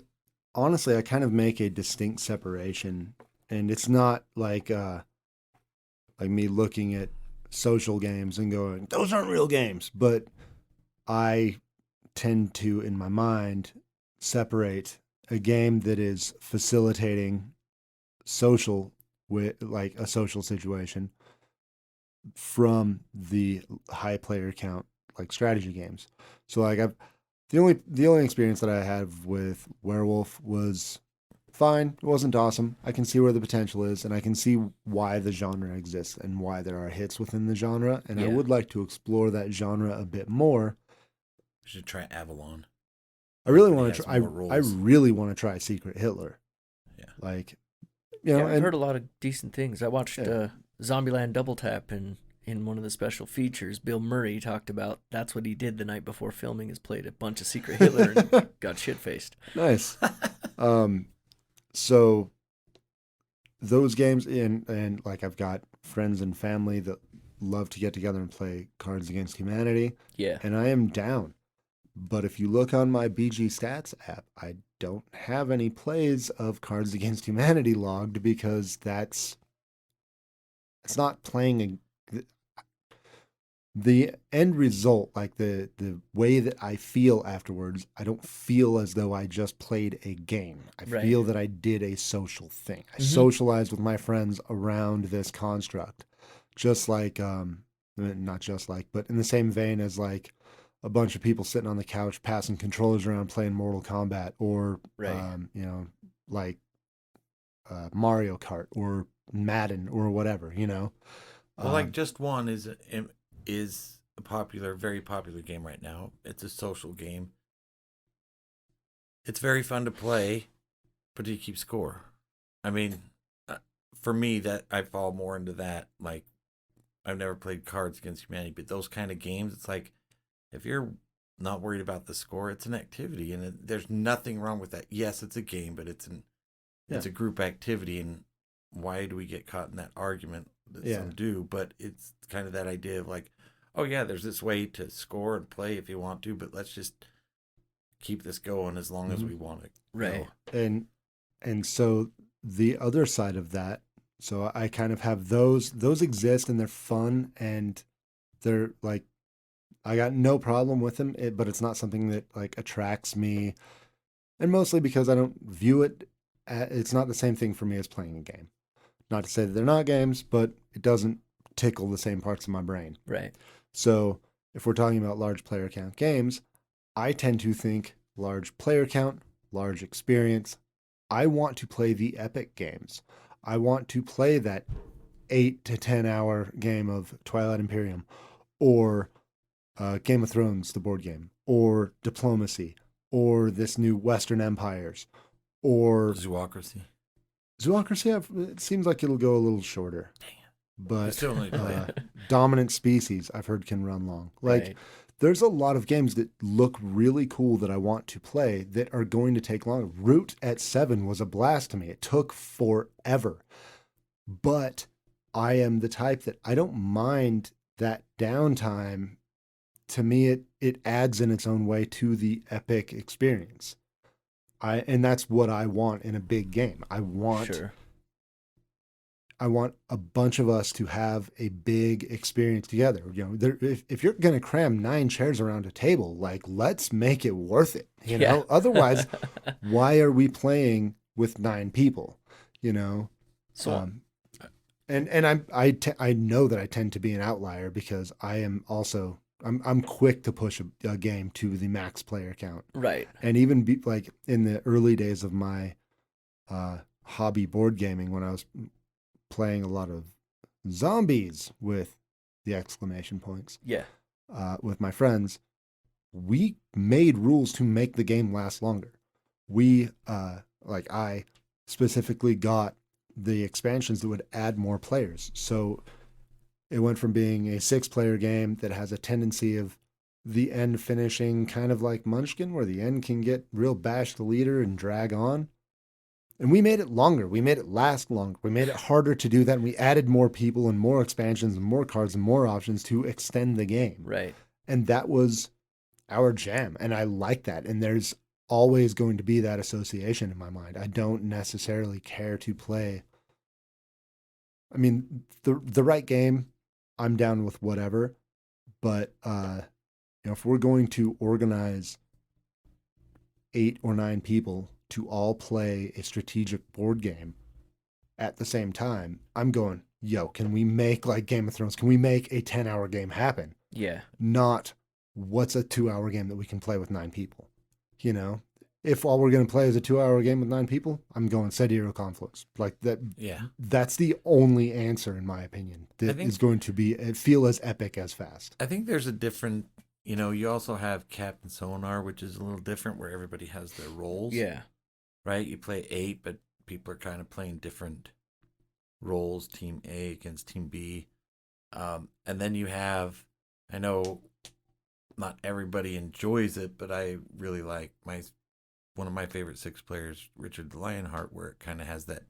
honestly kind of make a distinct separation, and it's not like me looking at social games and going, those aren't real games, but I tend to, in my mind, separate a game that is facilitating social with like a social situation from the high player count like strategy games. So like the only experience that I had with Werewolf was fine. It wasn't awesome. I can see where the potential is, and I can see why the genre exists and why there are hits within the genre, and I would like to explore that genre a bit more. we should try Avalon. I really want to It try. has more rules. I really want to try Secret Hitler. Yeah. Like, you know, I've and heard a lot of decent things. I watched Zombieland Double Tap, and in one of the special features, Bill Murray talked about that's what he did the night before filming is played a bunch of Secret Hitler and got shit-faced. nice. So those games and like I've got friends and family that love to get together and play Cards Against Humanity. Yeah. And I am down. But if you look on my BG Stats app, I don't have any plays of Cards Against Humanity logged because it's not playing the end result, like the way that I feel afterwards. I don't feel as though I just played a game. I feel that I did a social thing. I socialized with my friends around this construct, just like not just like, but in the same vein as like a bunch of people sitting on the couch passing controllers around playing Mortal Kombat or like Mario Kart or Madden or whatever, you know. Well, like Just One is a popular, very popular game right now. It's a social game. It's very fun to play, but do you keep score? I mean, for me, that I fall more into that. Like, I've never played Cards Against Humanity, but those kind of games, it's like, if you're not worried about the score, it's an activity, and there's nothing wrong with that. Yes, it's a game, but it's a group activity, and why do we get caught in that argument that some do? But it's kind of that idea of like, oh yeah, there's this way to score and play if you want to, but let's just keep this going as long as we want it. Right. And so the other side of that, so I kind of have those exist and they're fun and they're like, I got no problem with them, but it's not something that like attracts me, and mostly because I don't view it. It's not the same thing for me as playing a game. Not to say that they're not games, but it doesn't tickle the same parts of my brain. Right. So if we're talking about large player count games, I tend to think large player count, large experience. I want to play the epic games. I want to play that 8 to 10 hour game of Twilight Imperium or Game of Thrones, the board game, or Diplomacy, or this new Western Empires, or Zoocracy. Zoocracy, it seems like it'll go a little shorter. Dang it. But still need to play it. Dominant Species, I've heard can run long. Like there's a lot of games that look really cool that I want to play that are going to take longer. Root at 7 was a blast to me. It took forever. But I am the type that I don't mind that downtime. To me, it adds in its own way to the epic experience. And that's what I want in a big game. I want a bunch of us to have a big experience together. If you're going to cram 9 chairs around a table, like, let's make it worth it. You know, otherwise, why are we playing with 9 people? You know, So, and I know that I tend to be an outlier because I am also I'm quick to push a game to the max player count. right. And even like in the early days of my hobby board gaming, when I was playing a lot of zombies with the exclamation points, with my friends, we made rules to make the game last longer. I specifically got the expansions that would add more players. So it went from being a 6-player game that has a tendency of the end finishing kind of like Munchkin, where the end can get real bash the leader and drag on. And we made it longer. We made it last longer. We made it harder to do that. And we added more people and more expansions and more cards and more options to extend the game. Right. And that was our jam. And I like that. And there's always going to be that association in my mind. I don't necessarily care to play. I mean, the right game, I'm down with whatever. But if we're going to organize 8 or 9 people to all play a strategic board game at the same time, I'm going, can we make like Game of Thrones? Can we make a 10-hour game happen? Yeah. Not what's a 2-hour game that we can play with 9 people. You know, if all we're going to play is a 2-hour game with 9 people, I'm going Sidereal Confluence. Like that. Yeah. That's the only answer, in my opinion, that is going to feel as epic as fast. I think there's a different, you also have Captain Sonar, which is a little different, where everybody has their roles. Yeah. Right? You play 8, but people are kind of playing different roles, Team A against Team B. And then you have, I know not everybody enjoys it, but I really like one of my favorite 6 players, Richard the Lionheart, where it kind of has that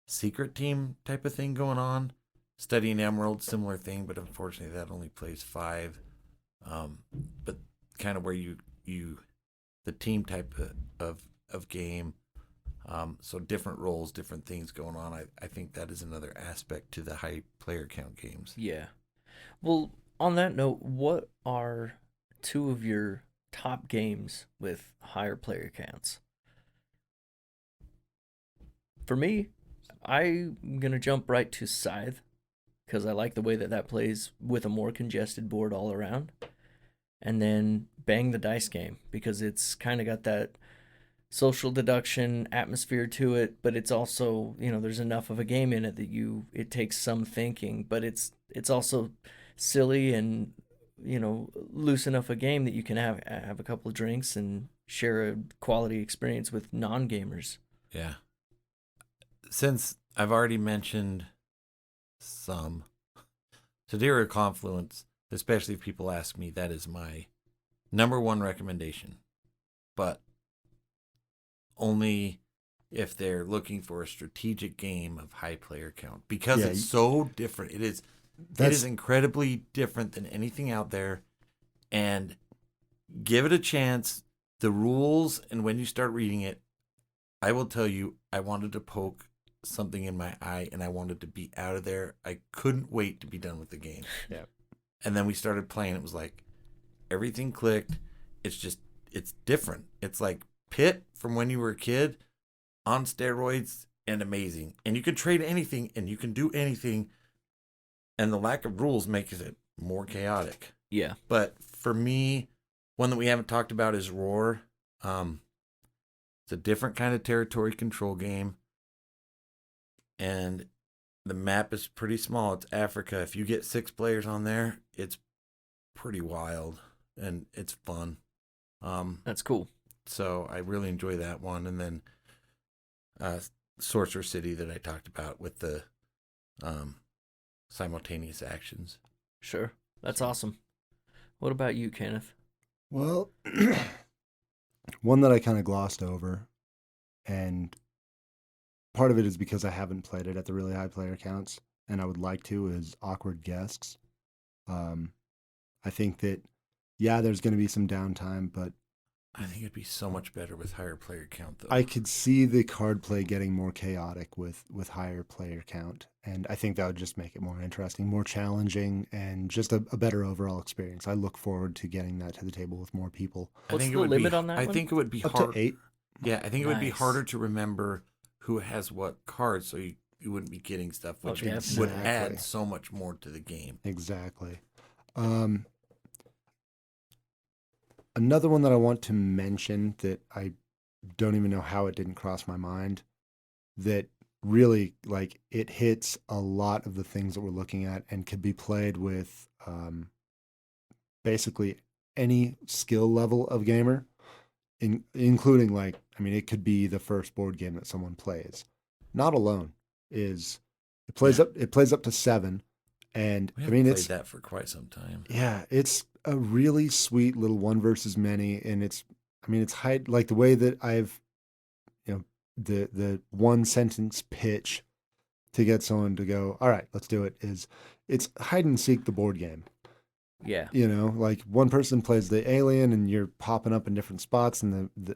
secret team type of thing going on. Studying Emerald, similar thing, but unfortunately that only plays 5. But kind of where you the team type of game. So different roles, different things going on. I think that is another aspect to the high player count games. Yeah. Well, on that note, what are 2 of your top games with higher player counts? For me, I'm going to jump right to Scythe, because I like the way that plays with a more congested board all around. And then Bang the Dice game, because it's kind of got that social deduction atmosphere to it, but it's also, there's enough of a game in it that it takes some thinking, but it's also silly and, loose enough a game that you can have a couple of drinks and share a quality experience with non-gamers. Yeah. Since I've already mentioned some, Sidereal Confluence, especially if people ask me, that is my number 1 recommendation. But only if they're looking for a strategic game of high player count, because it's so different. It is incredibly different than anything out there. And give it a chance. The rules, and when you start reading it, I will tell you, I wanted to poke something in my eye and I wanted to be out of there. I couldn't wait to be done with the game. Yeah. And then we started playing. It was like everything clicked. It's different. It's like Pit from when you were a kid on steroids and amazing. And you can trade anything and you can do anything. And the lack of rules makes it more chaotic. Yeah. But for me, one that we haven't talked about is Roar. It's a different kind of territory control game. And the map is pretty small. It's Africa. If you get 6 players on there, it's pretty wild and it's fun. That's cool. So I really enjoy that one. And then Sorcerer City that I talked about with the simultaneous actions. Sure. That's awesome. What about you, Kenneth? Well, one that I kind of glossed over, and part of it is because I haven't played it at the really high player counts, and I would like to, is Awkward Guests. I think that, yeah, there's going to be some downtime, but I think it'd be so much better with higher player count, though. I could see the card play getting more chaotic with higher player count, and I think that would just make it more interesting, more challenging, and just a better overall experience. I look forward to getting that to the table with more people. What's think the it would limit be, on that I one? think it would be Up hard. to 8. Yeah, I think it would be Nice. harder to remember who has what cards, so you wouldn't be getting stuff, which would definitely. add so much more to the game. Exactly. Another one that I want to mention that I don't even know how it didn't cross my mind, that really, like, it hits a lot of the things that we're looking at and could be played with basically any skill level of gamer, including, like, I mean, it could be the first board game that someone plays. Not Alone is, it plays up to 7, and We I haven't mean, played it's that for quite some time. yeah, it's a really sweet little one versus many, and it's like the way that I've, the one sentence pitch to get someone to go, all right, let's do it, is it's hide and seek the board game. Yeah. Like one person plays the alien and you're popping up in different spots, and the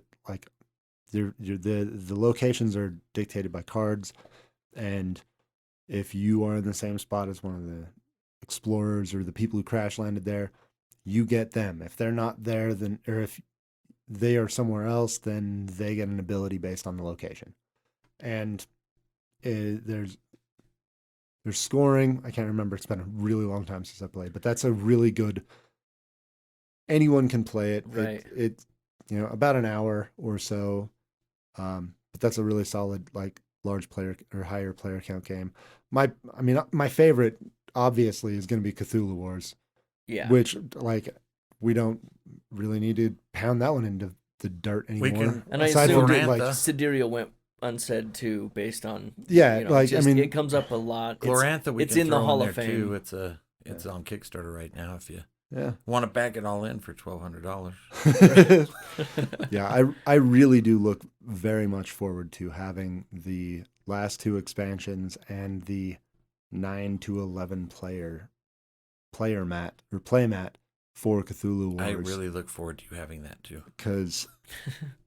locations are dictated by cards, and if you are in the same spot as one of the explorers or the people who crash landed there, you get them. If they're not there, then, or if they are somewhere else, then they get an ability based on the location. And there's scoring. I can't remember. It's been a really long time since I played, but that's a really good. Anyone can play it. Right. It about an hour or so. But that's a really solid, like, large player or higher player count game. My favorite obviously is going to be Cthulhu Wars. Yeah. Which, like, we don't really need to pound that one into the dirt anymore. And I Aside assume from like, Sidereal went unsaid too, based on like, I mean, it comes up a lot. Glorantha, it's in the Hall of Fame too. It's on Kickstarter right now. If you yeah want to back it all in for $1,200. Yeah, I really do look very much forward to having the last 2 expansions and the 9 to 11 player mat or play mat for Cthulhu Wars. I really look forward to you having that too, because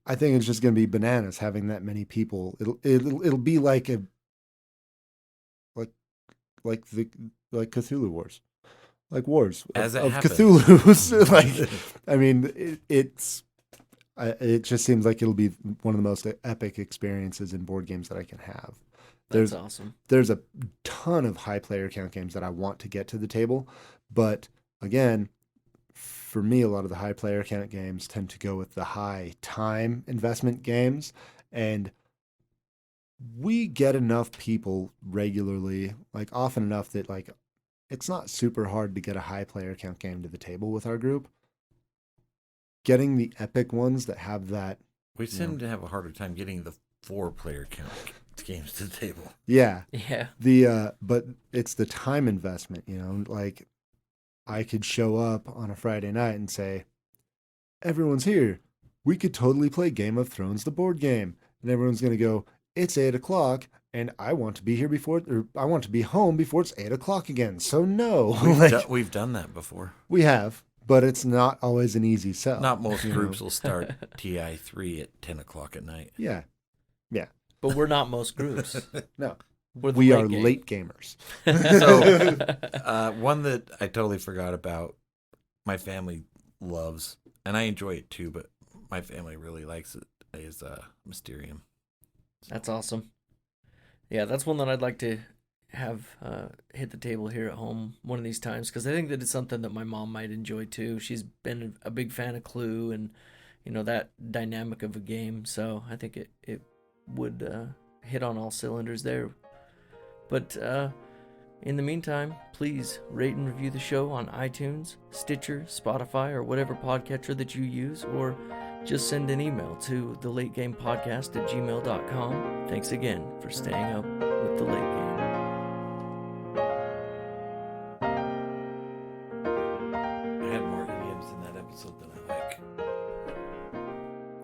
I think it's just going to be bananas having that many people. It'll be like Cthulhu Wars, like wars As of it happens. Cthulhu's. Like, I mean, it just seems like it'll be one of the most epic experiences in board games that I can have. That's awesome. There's a ton of high player count games that I want to get to the table, but again, for me, a lot of the high player count games tend to go with the high time investment games, and we get enough people regularly, like often enough that, like, it's not super hard to get a high player count game to the table with our group. Getting the epic ones that have that, we seem to have a harder time getting the 4-player count games to the table. Yeah. But it's the time investment, like, I could show up on a Friday night and say, everyone's here. We could totally play Game of Thrones, the board game. And everyone's going to go, it's 8:00 and I want to be here I want to be home before it's 8:00 again. So no. We've done that before. We have, but it's not always an easy sell. Not most groups will start TI3 at 10:00 at night. Yeah. Yeah. But we're not most groups. No. We are late gamers. So, one that I totally forgot about, my family loves, and I enjoy it too, but my family really likes it, is Mysterium. That's awesome. Yeah, that's one that I'd like to have hit the table here at home one of these times, because I think that it's something that my mom might enjoy too. She's been a big fan of Clue and, that dynamic of a game. So I think it would hit on all cylinders there. But in the meantime, please rate and review the show on iTunes, Stitcher, Spotify, or whatever podcatcher that you use, or just send an email to thelategamepodcast@gmail.com. Thanks again for staying up with The Late Game. I had more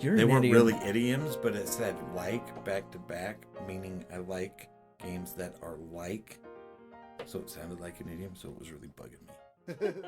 You're They an weren't idiom. really idioms, but it said like back to back, meaning I like games that are like. So it sounded like an idiom, so it was really bugging me.